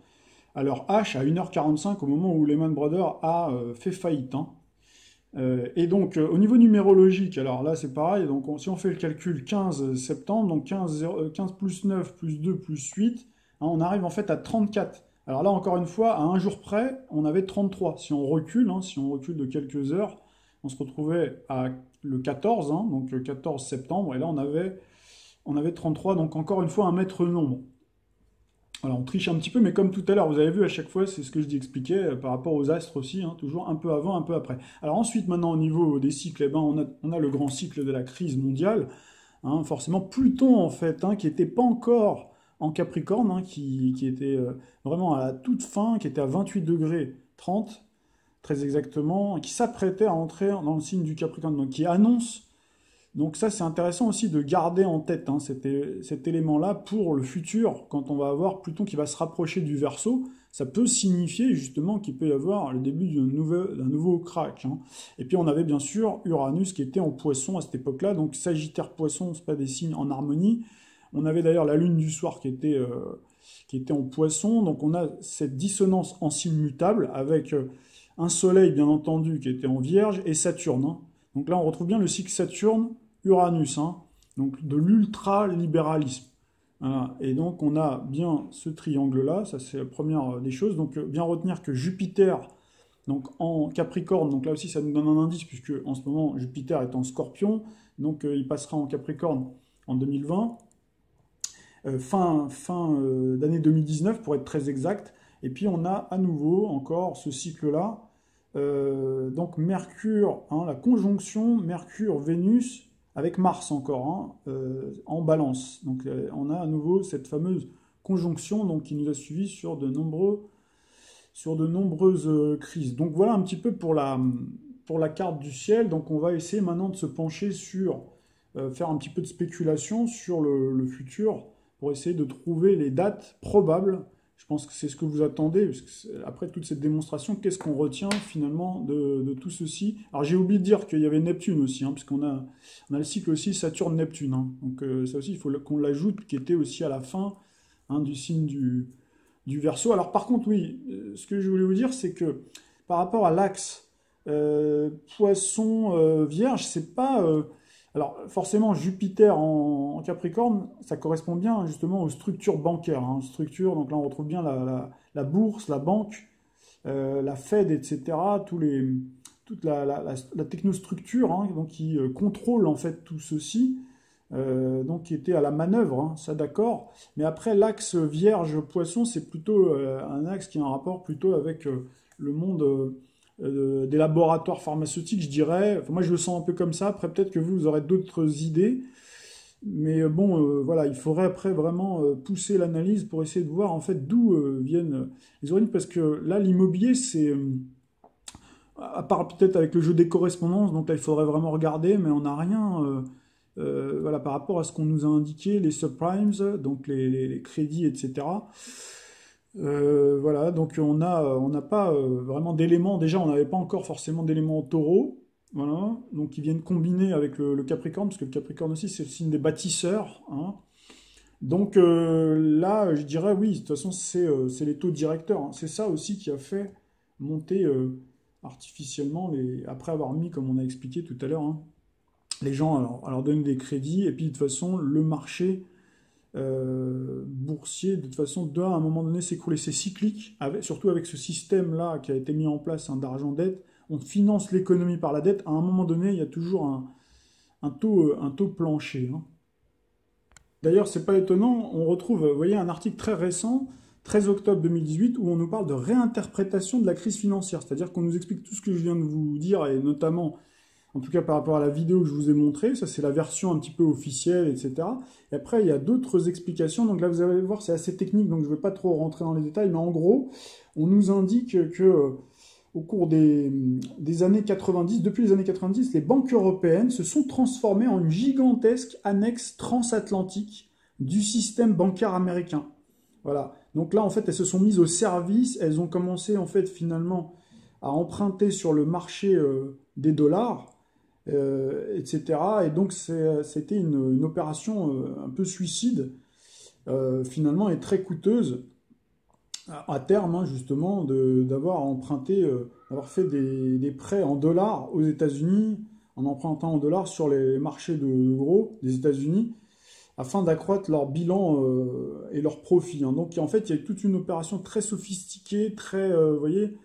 à l'heure H, à 1h45, au moment où Lehman Brothers a fait faillite, hein. Et donc, au niveau numérologique, alors là c'est pareil, donc si on fait le calcul 15 septembre, donc 15 plus 9 plus 2 plus 8, hein, on arrive en fait à 34. Alors là, encore une fois, à un jour près, on avait 33. Si on recule, hein, si on recule de quelques heures, on se retrouvait à le 14, hein, donc le 14 septembre, et là on avait 33, donc encore une fois un maître nombre. Voilà, on triche un petit peu, mais comme tout à l'heure, vous avez vu à chaque fois, c'est ce que je expliquais par rapport aux astres aussi, hein, toujours un peu avant, un peu après. Alors ensuite, maintenant, au niveau des cycles, eh ben, on a le grand cycle de la crise mondiale, hein, forcément Pluton, en fait, hein, qui n'était pas encore en Capricorne, hein, qui était vraiment à la toute fin, qui était à 28 degrés 30, très exactement, qui s'apprêtait à entrer dans le signe du Capricorne, donc qui annonce. Donc ça, c'est intéressant aussi de garder en tête, hein, cet élément-là pour le futur, quand on va avoir Pluton qui va se rapprocher du Verseau, ça peut signifier justement qu'il peut y avoir le début d'un nouveau crack, hein. Et puis on avait bien sûr Uranus qui était en Poisson à cette époque-là, donc Sagittaire Poisson, c'est pas des signes en harmonie. On avait d'ailleurs la lune du soir qui était en Poisson, donc on a cette dissonance en signe mutable avec un Soleil bien entendu qui était en Vierge et Saturne, hein. Donc là, on retrouve bien le cycle Saturne-Uranus, hein, donc de l'ultralibéralisme. Voilà. Et donc, on a bien ce triangle-là, ça c'est la première des choses. Donc, bien retenir que Jupiter, donc en Capricorne, donc là aussi, ça nous donne un indice, puisque en ce moment, Jupiter est en Scorpion, donc il passera en Capricorne en 2020, fin d'année 2019, pour être très exact. Et puis, on a à nouveau encore ce cycle-là. Donc Mercure, hein, la conjonction Mercure-Vénus avec Mars encore, hein, en balance. Donc on a à nouveau cette fameuse conjonction donc, qui nous a suivi sur de nombreuses crises. Donc voilà un petit peu pour la carte du ciel. Donc on va essayer maintenant de se pencher sur, faire un petit peu de spéculation sur le futur pour essayer de trouver les dates probables Je pense que c'est ce que vous attendez, parce que après toute cette démonstration, qu'est-ce qu'on retient finalement de tout ceci? Alors j'ai oublié de dire qu'il y avait Neptune aussi, hein, puisqu'on on a le cycle aussi Saturne-Neptune. Hein. Donc ça aussi, il faut qu'on l'ajoute, qui était aussi à la fin, hein, du signe du Verseau. Alors par contre, oui, ce que je voulais vous dire, c'est que par rapport à l'axe Poisson Vierge, c'est pas... alors forcément, Jupiter en Capricorne, ça correspond bien justement aux structures bancaires. Hein, structures, donc là on retrouve bien la bourse, la banque, la Fed, etc. Toute la technostructure, hein, donc qui contrôle en fait tout ceci. Donc qui était à la manœuvre, hein, ça d'accord. Mais après, l'axe Vierge-Poisson, c'est plutôt un axe qui a un rapport plutôt avec le monde des laboratoires pharmaceutiques, je dirais. Enfin, moi, je le sens un peu comme ça. Après, peut-être que vous aurez d'autres idées. Mais bon, voilà, il faudrait après vraiment pousser l'analyse pour essayer de voir en fait d'où viennent les origines. Parce que là, l'immobilier, c'est... à part peut-être avec le jeu des correspondances, donc là, il faudrait vraiment regarder, mais on n'a rien... voilà, par rapport à ce qu'on nous a indiqué, les subprimes, donc les crédits, etc. Voilà, donc on n'a pas vraiment d'éléments. Déjà, on n'avait pas encore forcément d'éléments en taureau. Voilà, donc ils viennent combiner avec le Capricorne, parce que le Capricorne aussi, c'est le signe des bâtisseurs. Hein. Donc là, je dirais oui, de toute façon, c'est les taux directeurs. Hein. C'est ça aussi qui a fait monter artificiellement, après avoir mis, comme on a expliqué tout à l'heure, hein, les gens à leur donner des crédits, et puis de toute façon, le marché boursier, de toute façon, à un moment donné, s'écrouler. C'est cyclique, surtout avec ce système-là qui a été mis en place, hein, d'argent-dette. On finance l'économie par la dette. À un moment donné, il y a toujours un taux plancher. Hein. D'ailleurs, c'est pas étonnant, on retrouve, vous voyez, un article très récent, 13 octobre 2018, où on nous parle de réinterprétation de la crise financière. C'est-à-dire qu'on nous explique tout ce que je viens de vous dire, et notamment... En tout cas, par rapport à la vidéo que je vous ai montrée, ça c'est la version un petit peu officielle, etc. Et après, il y a d'autres explications. Donc là, vous allez voir, c'est assez technique, donc je ne vais pas trop rentrer dans les détails. Mais en gros, on nous indique que au cours des années 90, depuis les années 90, les banques européennes se sont transformées en une gigantesque annexe transatlantique du système bancaire américain. Voilà. Donc là, en fait, elles se sont mises au service. Elles ont commencé, en fait, finalement, à emprunter sur le marché des dollars. Etc. Et donc c'était une opération un peu suicide, finalement, et très coûteuse à terme, hein, justement, d'avoir emprunté, d'avoir fait des prêts en dollars aux États-Unis, en empruntant en dollars sur les marchés de gros des États-Unis, afin d'accroître leur bilan et leurs profits. Hein. Donc en fait, il y a toute une opération très sophistiquée, très, vous voyez,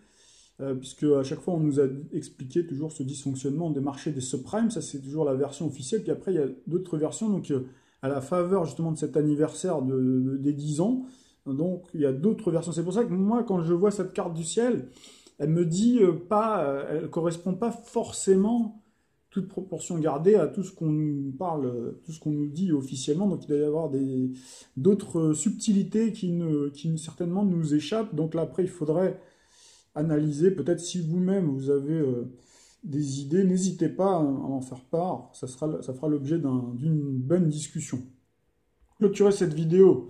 puisque à chaque fois on nous a expliqué toujours ce dysfonctionnement des marchés des subprimes, ça c'est toujours la version officielle, puis après il y a d'autres versions, donc à la faveur justement de cet anniversaire des 10 ans, donc il y a d'autres versions. C'est pour ça que moi quand je vois cette carte du ciel, elle me dit pas, elle correspond pas forcément, toute proportion gardée, à tout ce qu'on nous parle, tout ce qu'on nous dit officiellement, donc il doit y avoir d'autres subtilités qui certainement nous échappent, donc là après il faudrait analyser, peut-être si vous-même vous avez des idées, n'hésitez pas à en faire part, ça fera l'objet d'une bonne discussion. Clôturer cette vidéo,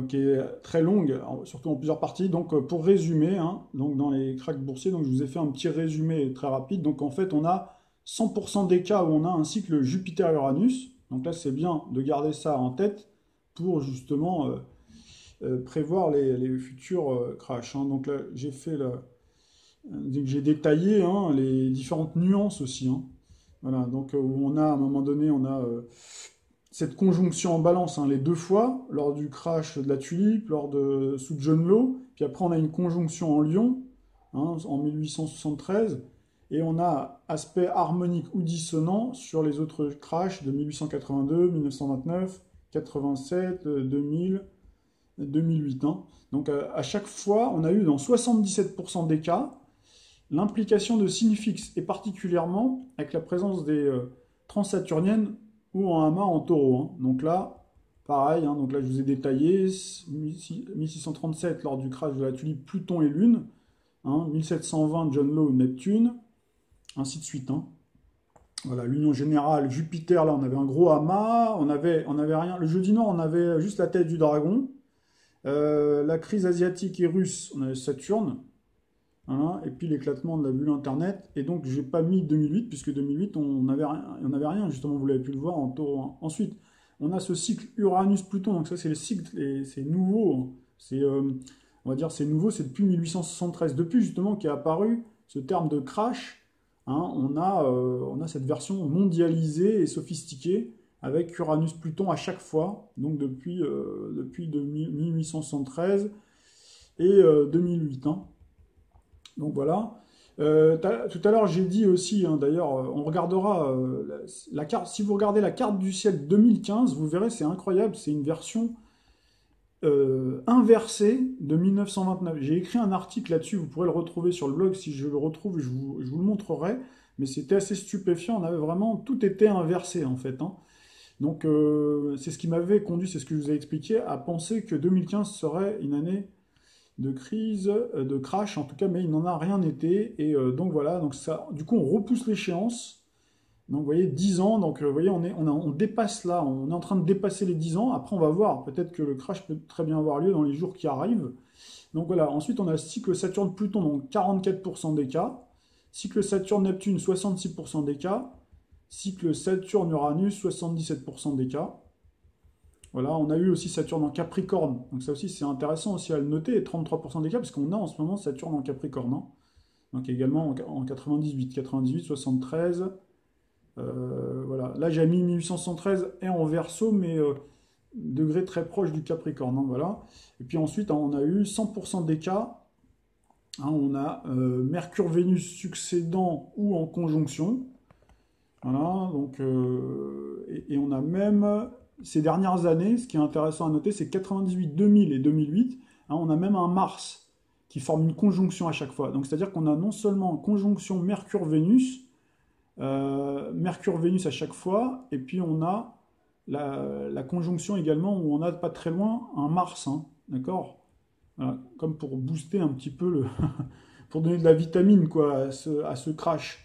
qui est très longue, surtout en plusieurs parties, donc pour résumer, hein, donc dans les cracks boursiers, donc je vous ai fait un petit résumé très rapide, donc en fait on a 100% des cas où on a un cycle Jupiter-Uranus, donc là c'est bien de garder ça en tête pour justement prévoir les futurs crashs. Hein. Donc là j'ai détaillé, hein, les différentes nuances aussi. Hein. Voilà, donc où on a à un moment donné, on a cette conjonction en balance, hein, les deux fois, lors du crash de la Tulipe, sous John Law, puis après on a une conjonction en Lion, hein, en 1873, et on a aspect harmonique ou dissonant sur les autres crashs de 1882, 1929, 87, 2000, 2008. Hein. Donc à chaque fois, on a eu dans 77% des cas l'implication de signes fixes, et particulièrement avec la présence des transsaturniennes ou en amas en taureau. Hein. Donc là, pareil, hein, donc là je vous ai détaillé, 1637 lors du crash de la Tulipe, Pluton et Lune, hein, 1720 John Law, Neptune, ainsi de suite. Hein. Voilà, l'union générale, Jupiter, là on avait un gros amas, on avait rien. Le jeudi noir, on avait juste la tête du dragon. La crise asiatique et russe, on avait Saturne. Voilà. Et puis l'éclatement de la bulle Internet. Et donc, j'ai pas mis 2008, puisque 2008, on n'avait rien, justement, vous l'avez pu le voir en taureau. Ensuite, on a ce cycle Uranus-Pluton. Donc ça, c'est le cycle, et c'est nouveau. Hein. C'est, on va dire, c'est nouveau, c'est depuis 1873. Depuis, justement, qu'est apparu ce terme de crash. Hein, on a cette version mondialisée et sophistiquée avec Uranus-Pluton à chaque fois. Donc, depuis 1873 et 2008. Hein. Donc voilà. Tout à l'heure, j'ai dit aussi, hein, d'ailleurs, on regardera la carte. Si vous regardez la carte du ciel 2015, vous verrez, c'est incroyable. C'est une version inversée de 1929. J'ai écrit un article là-dessus, vous pourrez le retrouver sur le blog. Si je le retrouve, je vous le montrerai. Mais c'était assez stupéfiant. On avait vraiment tout été inversé, en fait. Hein. Donc, c'est ce qui m'avait conduit, c'est ce que je vous ai expliqué, à penser que 2015 serait une année de crise, de crash en tout cas, mais il n'en a rien été. Et donc voilà, donc ça, du coup on repousse l'échéance. Donc vous voyez, 10 ans, donc vous voyez, on dépasse là, on est en train de dépasser les 10 ans. Après on va voir, peut-être que le crash peut très bien avoir lieu dans les jours qui arrivent. Donc voilà, ensuite on a le cycle Saturne-Pluton, donc 44% des cas. Cycle Saturne-Neptune, 66% des cas. Cycle Saturne-Uranus, 77% des cas. Voilà, on a eu aussi Saturne en Capricorne, donc ça aussi c'est intéressant aussi à le noter, 33% des cas, parce qu'on a en ce moment Saturne en Capricorne, hein. Donc également en 98, 73, voilà. Là j'ai mis 1873 et en Verseau, mais degré très proche du Capricorne, hein, voilà. Et puis ensuite on a eu 100% des cas, hein, on a Mercure-Vénus succédant ou en conjonction, voilà, donc, et on a même... Ces dernières années, ce qui est intéressant à noter, c'est 98, 2000 et 2008. Hein, on a même un Mars qui forme une conjonction à chaque fois. Donc, c'est-à-dire qu'on a non seulement conjonction Mercure-Vénus à chaque fois, et puis on a la conjonction également où on a pas très loin un Mars. Hein, d'accord, voilà, comme pour booster un petit peu, pour donner de la vitamine quoi, à ce crash.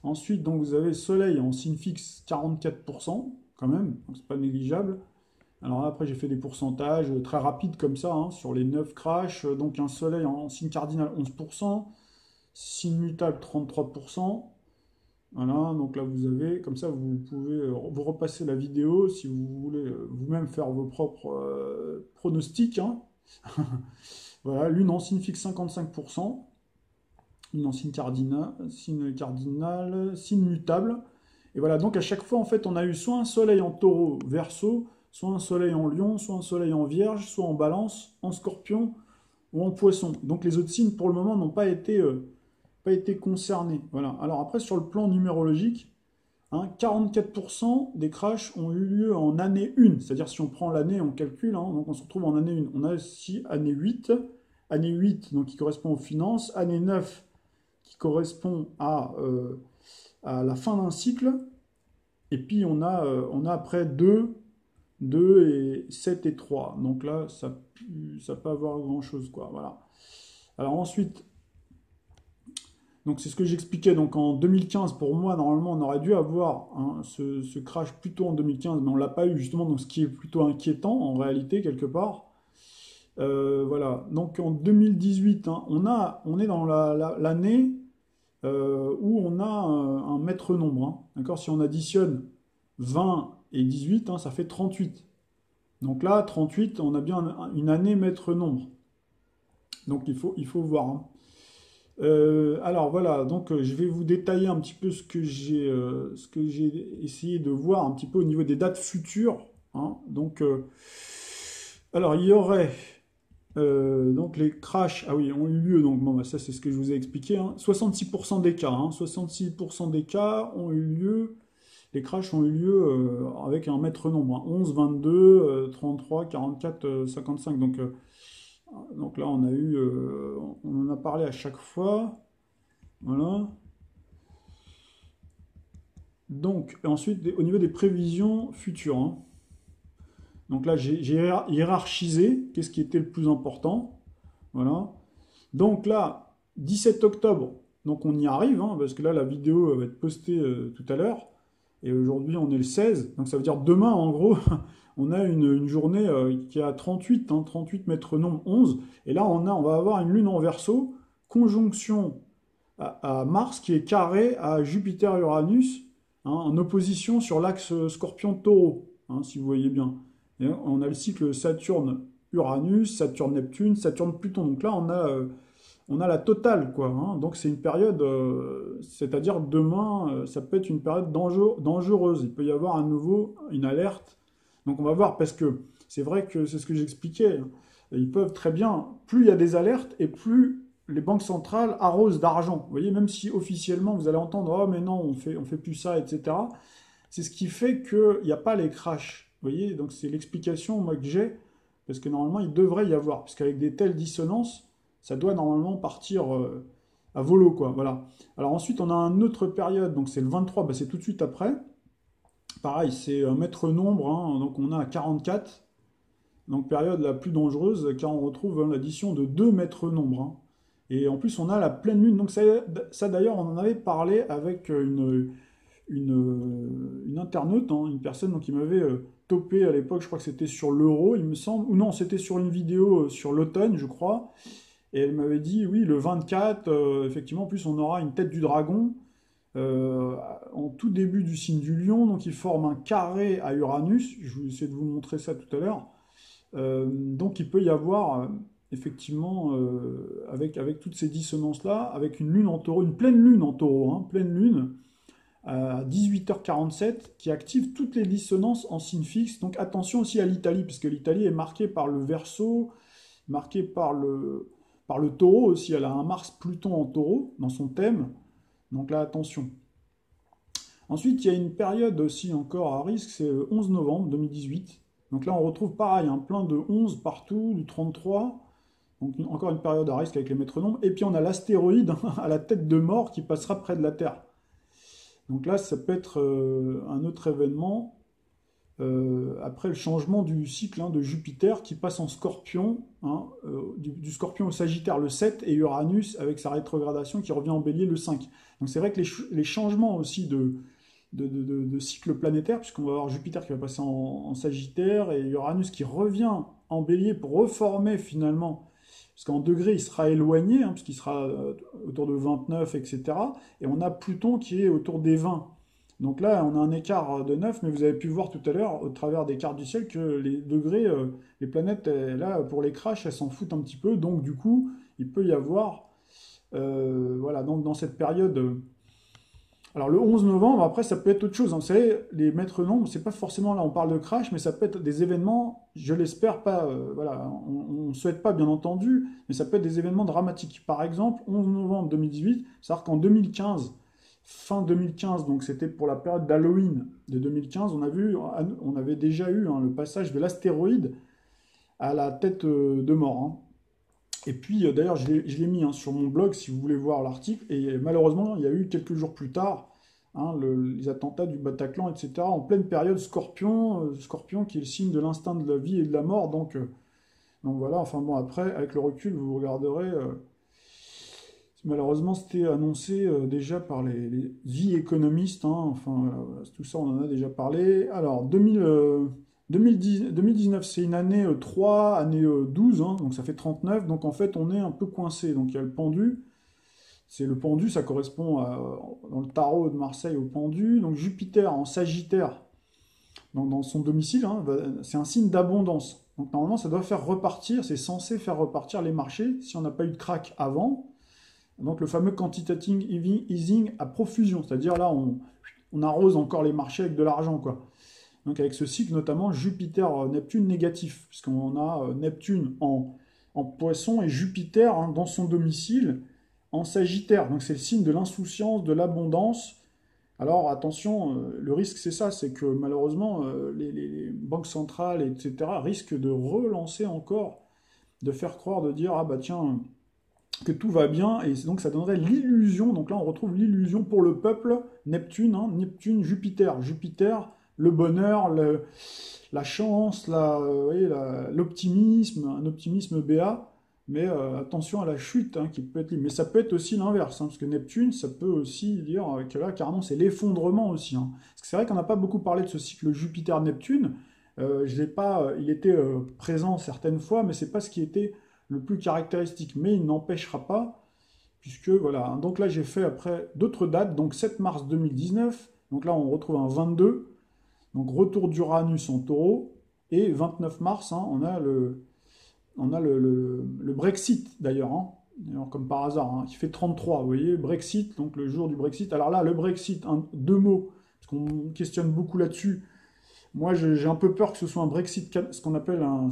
Ensuite, donc, vous avez Soleil en signe fixe 44%. Quand même, donc c'est pas négligeable. Alors là, après, j'ai fait des pourcentages très rapides comme ça, hein, sur les 9 crashs. Donc un soleil en signe cardinal, 11%, signe mutable, 33%. Voilà, donc là, vous avez, comme ça, vous pouvez vous repasser la vidéo si vous voulez vous-même faire vos propres pronostics. Hein. Voilà, lune en signe fixe, 55%. Lune en signe cardinal, signe mutable. Et voilà, donc à chaque fois, en fait, on a eu soit un soleil en taureau, Verseau, soit un soleil en lion, soit un soleil en vierge, soit en balance, en scorpion ou en poisson. Donc les autres signes, pour le moment, n'ont pas été concernés. Voilà. Alors après, sur le plan numérologique, hein, 44% des crashs ont eu lieu en année 1. C'est-à-dire, si on prend l'année, on calcule, hein, donc on se retrouve en année 1. On a aussi année 8, donc, qui correspond aux finances, année 9, qui correspond à la fin d'un cycle, et puis on a après 2 et 7 et 3. Donc là, ça peut avoir grand-chose, quoi. Voilà. Alors ensuite, donc c'est ce que j'expliquais. Donc en 2015, pour moi, normalement, on aurait dû avoir hein, ce crash plutôt en 2015, mais on ne l'a pas eu, justement, donc ce qui est plutôt inquiétant, en réalité, quelque part. Voilà. Donc en 2018, hein, on est dans l'année... où on a un maître nombre. Hein, d'accord, si on additionne 20 et 18, hein, ça fait 38. Donc là, 38, on a bien une année maître nombre. Donc il faut voir. Hein. Alors voilà, donc je vais vous détailler un petit peu ce que j'ai essayé de voir un petit peu au niveau des dates futures. Hein. Donc, alors il y aurait... donc les crashs, ah oui, ont eu lieu, donc bon, bah, ça c'est ce que je vous ai expliqué, hein. 66% des cas, hein, 66% des cas ont eu lieu, les crashs ont eu lieu avec un maître nombre, hein, 11, 22, 33, 44, 55, donc là on a eu, on en a parlé à chaque fois, voilà. Donc ensuite, au niveau des prévisions futures, hein. Donc là, j'ai hiérarchisé qu'est-ce qui était le plus important. Voilà. Donc là, 17 octobre, donc on y arrive, hein, parce que là, la vidéo va être postée tout à l'heure. Et aujourd'hui, on est le 16. Donc ça veut dire demain, en gros, on a une journée qui est à 38, 38 mètres nombres 11, et là on va avoir une lune en Verseau, conjonction à Mars qui est carré à Jupiter-Uranus, en opposition sur l'axe Scorpion-Taureau, si vous voyez bien. Et on a le cycle Saturne-Uranus, Saturne-Neptune, Saturne-Pluton. Donc là, on a la totale, quoi. Donc c'est une période, c'est-à-dire demain, ça peut être une période dangereuse. Il peut y avoir à nouveau une alerte. Donc on va voir, parce que c'est vrai que c'est ce que j'expliquais. Ils peuvent très bien, plus il y a des alertes, et plus les banques centrales arrosent d'argent. Vous voyez, même si officiellement vous allez entendre « Oh mais non, on fait plus ça, etc. » C'est ce qui fait qu'il n'y a pas les crashs. Vous voyez, donc c'est l'explication moi que j'ai, parce que normalement il devrait y avoir, parce qu'avec des telles dissonances, ça doit normalement partir à volo, quoi. Voilà. Alors ensuite on a une autre période, donc c'est le 23, bah, c'est tout de suite après. Pareil, c'est un mètre nombre, donc on a 44. Donc période la plus dangereuse, car on retrouve l'addition de 2 mètres nombres. Et en plus, on a la pleine lune. Donc ça d'ailleurs, on en avait parlé avec une internaute, une personne donc, qui m'avait topé à l'époque, je crois que c'était sur l'euro, il me semble, ou non, c'était sur une vidéo sur l'automne, je crois. Et elle m'avait dit, oui, le 24, effectivement, en plus, on aura une tête du dragon en tout début du signe du lion. Donc il forme un carré à Uranus. Je vais essayer de vous montrer ça tout à l'heure. Donc il peut y avoir effectivement avec toutes ces dissonances là, avec une lune en taureau, une pleine lune en taureau, pleine lune à 18h47 qui active toutes les dissonances en signe fixe. Donc attention aussi à l'Italie, puisque l'Italie est marquée par le Verseau, marquée par le taureau aussi. Elle a un Mars-Pluton en taureau dans son thème, donc là attention. Ensuite, il y a une période aussi encore à risque, c'est le 11 novembre 2018. Donc là, on retrouve pareil, plein de 11 partout, du 33. Donc encore une période à risque avec les métronomes. Et puis on a l'astéroïde à la tête de mort qui passera près de la Terre. Donc là, ça peut être un autre événement. Après le changement du cycle de Jupiter qui passe en Scorpion, du Scorpion au Sagittaire le 7, et Uranus avec sa rétrogradation qui revient en Bélier le 5. Donc c'est vrai que les changements aussi de cycle planétaire, puisqu'on va avoir Jupiter qui va passer en Sagittaire et Uranus qui revient en Bélier pour reformer finalement, parce qu'en degré il sera éloigné, puisqu'il sera autour de 29, etc. Et on a Pluton qui est autour des 20. Donc là, on a un écart de 9, mais vous avez pu voir tout à l'heure, au travers des cartes du ciel, que les degrés, les planètes, là, pour les crashs, elles s'en foutent un petit peu. Donc du coup, il peut y avoir, voilà, donc dans cette période... alors le 11 novembre, après, ça peut être autre chose. Vous savez, les maîtres nombres, c'est pas forcément, là, on parle de crash, mais ça peut être des événements, je l'espère pas, voilà, on ne souhaite pas, bien entendu, mais ça peut être des événements dramatiques. Par exemple, 11 novembre 2018, c'est-à-dire qu'en 2015... fin 2015, donc c'était pour la période d'Halloween de 2015, on avait déjà eu le passage de l'astéroïde à la tête de mort. Et puis d'ailleurs, je l'ai mis sur mon blog si vous voulez voir l'article, et malheureusement, il y a eu quelques jours plus tard les attentats du Bataclan, etc., en pleine période Scorpion, Scorpion qui est le signe de l'instinct de la vie et de la mort, donc voilà, enfin bon, après, avec le recul, vous regarderez... malheureusement, c'était annoncé déjà par les The Economist, enfin, tout ça, on en a déjà parlé. Alors, 2019, c'est une année 3, année 12, donc ça fait 39, donc en fait, on est un peu coincé. Donc, il y a le pendu, c'est le pendu, ça correspond dans le tarot de Marseille au pendu. Donc, Jupiter en Sagittaire, dans son domicile, c'est un signe d'abondance. Donc, normalement, ça doit faire repartir, c'est censé faire repartir les marchés, si on n'a pas eu de crack avant. Donc le fameux quantitative easing à profusion, c'est-à-dire là on arrose encore les marchés avec de l'argent, quoi. Donc avec ce cycle notamment Jupiter-Neptune négatif, puisqu'on a Neptune en Poisson et Jupiter dans son domicile en Sagittaire. Donc c'est le signe de l'insouciance, de l'abondance. Alors attention, le risque c'est ça, c'est que malheureusement les banques centrales, etc. risquent de relancer encore, de faire croire, de dire ah bah tiens, que tout va bien, et donc ça donnerait l'illusion, donc là on retrouve l'illusion pour le peuple, Neptune, Neptune, Jupiter, Jupiter, le bonheur, la chance, l'optimisme, un optimisme béat, mais attention à la chute qui peut être libre. Mais ça peut être aussi l'inverse, parce que Neptune, ça peut aussi dire que là, carrément, c'est l'effondrement aussi. Parce que c'est vrai qu'on n'a pas beaucoup parlé de ce cycle Jupiter-Neptune, Je l'ai pas, il était présent certaines fois, mais c'est pas ce qui était le plus caractéristique. Mais il n'empêchera pas, puisque voilà. Donc là, j'ai fait après d'autres dates. Donc 7 mars 2019. Donc là, on retrouve un 22. Donc retour d'Uranus en Taureau. Et 29 mars, hein, on a le Brexit d'ailleurs. Hein. D'ailleurs, comme par hasard, hein, qui fait 33. Vous voyez, Brexit, donc le jour du Brexit. Alors là, le Brexit, deux mots, parce qu'on questionne beaucoup là-dessus. Moi, j'ai un peu peur que ce soit un Brexit, ce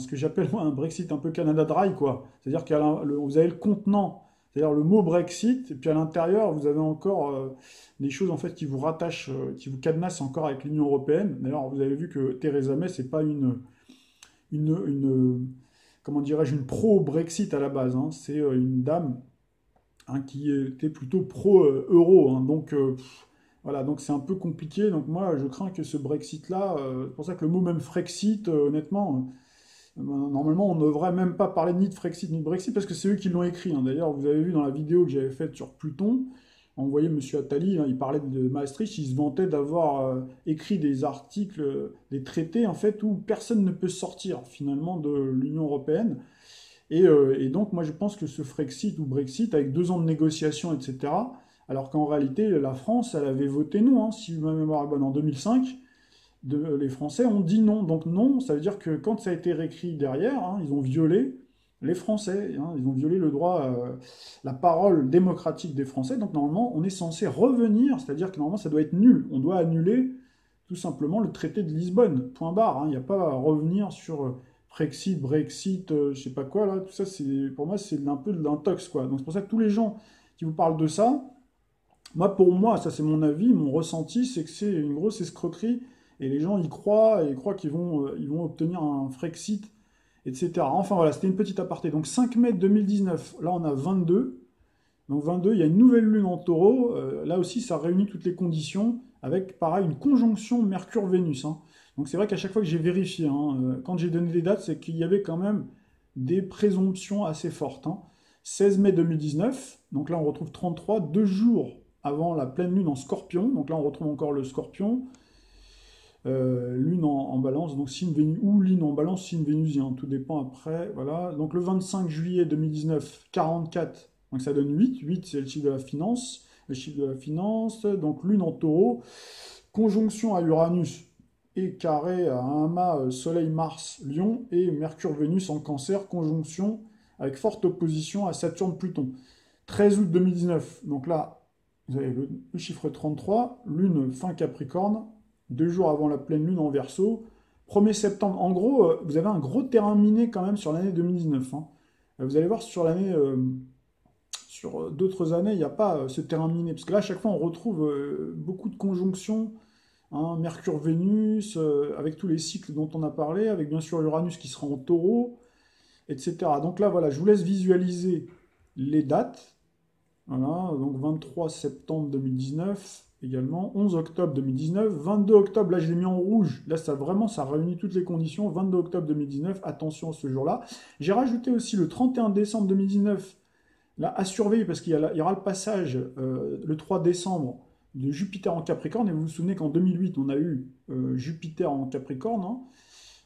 que j'appelle moi un Brexit un peu Canada Dry, quoi. C'est-à-dire que vous avez le contenant, c'est-à-dire le mot Brexit, et puis à l'intérieur, vous avez encore des choses en fait qui vous rattachent, qui vous cadenassent encore avec l'Union européenne. D'ailleurs, vous avez vu que Theresa May, c'est pas comment dirais-je, une pro-Brexit à la base. Hein. C'est une dame hein, qui était plutôt pro-euro. Hein. Donc voilà, donc c'est un peu compliqué. Donc moi, je crains que ce Brexit-là, c'est pour ça que le mot même Frexit, honnêtement, normalement, on ne devrait même pas parler ni de Frexit ni de Brexit parce que c'est eux qui l'ont écrit. Hein. D'ailleurs, vous avez vu dans la vidéo que j'avais faite sur Pluton, on voyait M. Attali, hein, il parlait de Maastricht, il se vantait d'avoir écrit des articles, des traités en fait où personne ne peut sortir finalement de l'Union européenne. Et donc, moi, je pense que ce Frexit ou Brexit, avec 2 ans de négociations, etc., alors qu'en réalité, la France, elle avait voté non, hein, si ma mémoire est bonne, en 2005, les Français ont dit non. Donc non, ça veut dire que quand ça a été réécrit derrière, hein, ils ont violé les Français, hein, ils ont violé le droit, la parole démocratique des Français. Donc normalement, on est censé revenir, c'est-à-dire que normalement, ça doit être nul. On doit annuler tout simplement le traité de Lisbonne, point barre. Hein. Il n'y a pas à revenir sur Frexit, Brexit, je sais pas quoi, là. Tout ça, pour moi, c'est un peu de l'intox, quoi. Donc c'est pour ça que tous les gens qui vous parlent de ça, pour moi, ça c'est mon avis, mon ressenti, c'est que c'est une grosse escroquerie et les gens y croient et croient qu'ils vont obtenir un Frexit, etc. Enfin voilà, c'était une petite aparté. Donc 5 mai 2019, là on a 22. Donc 22, il y a une nouvelle lune en taureau. Là aussi, ça réunit toutes les conditions avec, pareil, une conjonction Mercure-Vénus. Hein. Donc c'est vrai qu'à chaque fois que j'ai vérifié, hein, quand j'ai donné les dates, c'est qu'il y avait quand même des présomptions assez fortes. Hein. 16 mai 2019, donc là on retrouve 33, 2 jours avant la pleine lune en Scorpion. Donc là on retrouve encore le Scorpion. Lune en balance, donc signe Vénus, ou lune en balance, signe vénusien, tout dépend après, voilà. Donc le 25 juillet 2019, 44, donc ça donne 8, 8 c'est le chiffre de la finance, donc lune en taureau, conjonction à Uranus et carré à un mât Soleil-Mars-Lion, et Mercure-Vénus en cancer, conjonction avec forte opposition à Saturne-Pluton. 13 août 2019, donc là, vous avez le chiffre 33, lune fin Capricorne, 2 jours avant la pleine lune en Verseau. 1er septembre, en gros, vous avez un gros terrain miné quand même sur l'année 2019. Hein. Vous allez voir sur l'année, sur d'autres années, il n'y a pas ce terrain miné. Parce que là, à chaque fois, on retrouve beaucoup de conjonctions. Hein, Mercure-Vénus, avec tous les cycles dont on a parlé, avec bien sûr Uranus qui sera en taureau, etc. Donc là, voilà, je vous laisse visualiser les dates. Voilà, donc 23 septembre 2019 également, 11 octobre 2019, 22 octobre, là je l'ai mis en rouge, là ça vraiment, ça réunit toutes les conditions, 22 octobre 2019, attention à ce jour-là. J'ai rajouté aussi le 31 décembre 2019, là à surveiller parce qu'il y aura le passage le 3 décembre de Jupiter en Capricorne, et vous vous souvenez qu'en 2008 on a eu Jupiter en Capricorne, hein.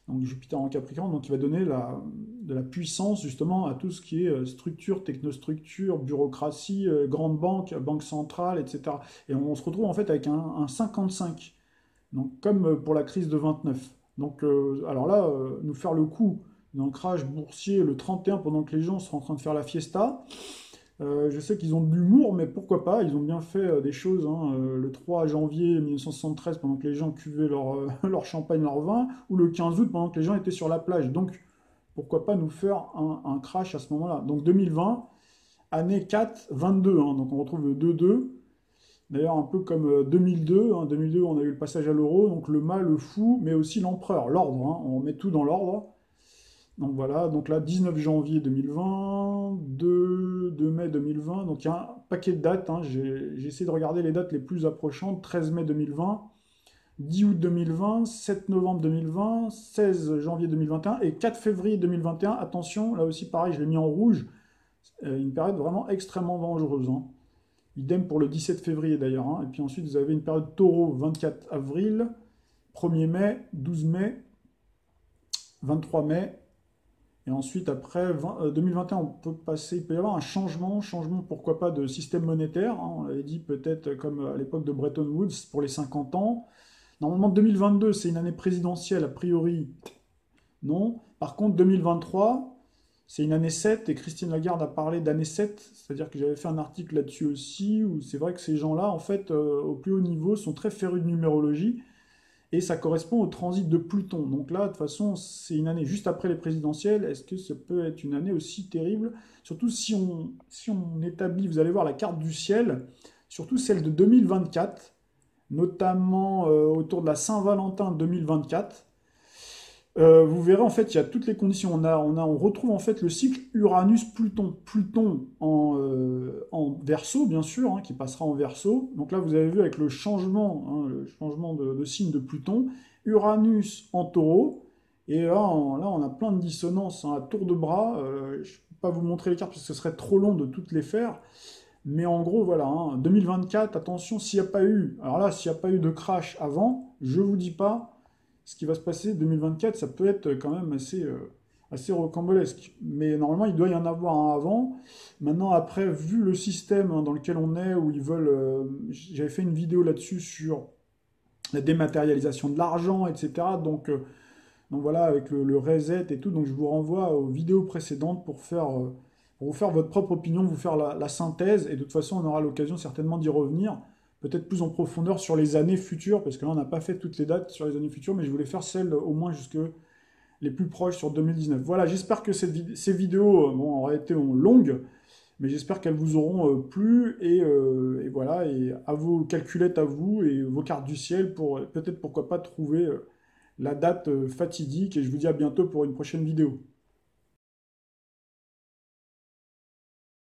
Donc Jupiter en Capricorne, donc il va donner de la puissance justement à tout ce qui est structure, technostructure, bureaucratie, grande banque, banque centrale, etc. Et on se retrouve en fait avec un 55, donc comme pour la crise de 29. Donc alors là, nous faire le coup d'un crash boursier le 31 pendant que les gens sont en train de faire la fiesta. Je sais qu'ils ont de l'humour, mais pourquoi pas, ils ont bien fait des choses. Hein, le 3 janvier 1973, pendant que les gens cuvaient leur champagne, leur vin, ou le 15 août, pendant que les gens étaient sur la plage. Donc, pourquoi pas nous faire un crash à ce moment-là. Donc 2020, année 4, 22, hein, donc on retrouve le 2-2. D'ailleurs, un peu comme 2002. Hein, 2002, on a eu le passage à l'euro, donc le mât, le fou, mais aussi l'empereur, l'ordre. Hein, on met tout dans l'ordre. Donc voilà, donc là, 19 janvier 2020, 2 mai 2020, donc il y a un paquet de dates, hein, j'ai essayé de regarder les dates les plus approchantes, 13 mai 2020, 10 août 2020, 7 novembre 2020, 16 janvier 2021 et 4 février 2021, attention, là aussi pareil, je l'ai mis en rouge, une période vraiment extrêmement dangereuse. Hein. Idem pour le 17 février d'ailleurs, hein. Et puis ensuite vous avez une période taureau, 24 avril, 1er mai, 12 mai, 23 mai. Et ensuite, après 2021, on peut passer, il peut y avoir un changement pourquoi pas de système monétaire, hein. On avait dit peut-être comme à l'époque de Bretton Woods pour les 50 ans. Normalement, 2022, c'est une année présidentielle, a priori, non. Par contre, 2023, c'est une année 7, et Christine Lagarde a parlé d'année 7, c'est-à-dire que j'avais fait un article là-dessus aussi, où c'est vrai que ces gens-là, en fait, au plus haut niveau, sont très férus de numérologie, et ça correspond au transit de Pluton. Donc là, de toute façon, c'est une année juste après les présidentielles. Est-ce que ça peut être une année aussi terrible? Surtout si on établit, vous allez voir la carte du ciel, surtout celle de 2024, notamment autour de la Saint-Valentin 2024. Vous verrez, en fait, il y a toutes les conditions. On retrouve en fait le cycle Uranus-Pluton. Pluton en Verseau, bien sûr, hein, qui passera en Verseau. Donc là, vous avez vu avec le changement de signe de Pluton. Uranus en Taureau. Et là, on a plein de dissonances, hein, à tour de bras. Je ne peux pas vous montrer les cartes parce que ce serait trop long de toutes les faire. Mais en gros, voilà, hein, 2024, attention, s'il n'y a pas eu, alors là, s'il n'y a pas eu de crash avant, je ne vous dis pas ce qui va se passer 2024, ça peut être quand même assez rocambolesque. Mais normalement, il doit y en avoir un avant. Maintenant, après, vu le système, hein, dans lequel on est, où ils veulent... j'avais fait une vidéo là-dessus sur la dématérialisation de l'argent, etc. Donc voilà, avec le reset et tout. Donc je vous renvoie aux vidéos précédentes pour vous faire votre propre opinion, vous faire la synthèse. Et de toute façon, on aura l'occasion certainement d'y revenir. Peut-être plus en profondeur sur les années futures, parce que là, on n'a pas fait toutes les dates sur les années futures, mais je voulais faire celles au moins jusque les plus proches sur 2019. Voilà, j'espère que ces vidéos bon, auraient été longues, mais j'espère qu'elles vous auront plu, et voilà, et à vos calculettes à vous, et vos cartes du ciel, pour peut-être, pourquoi pas, trouver la date fatidique, et je vous dis à bientôt pour une prochaine vidéo.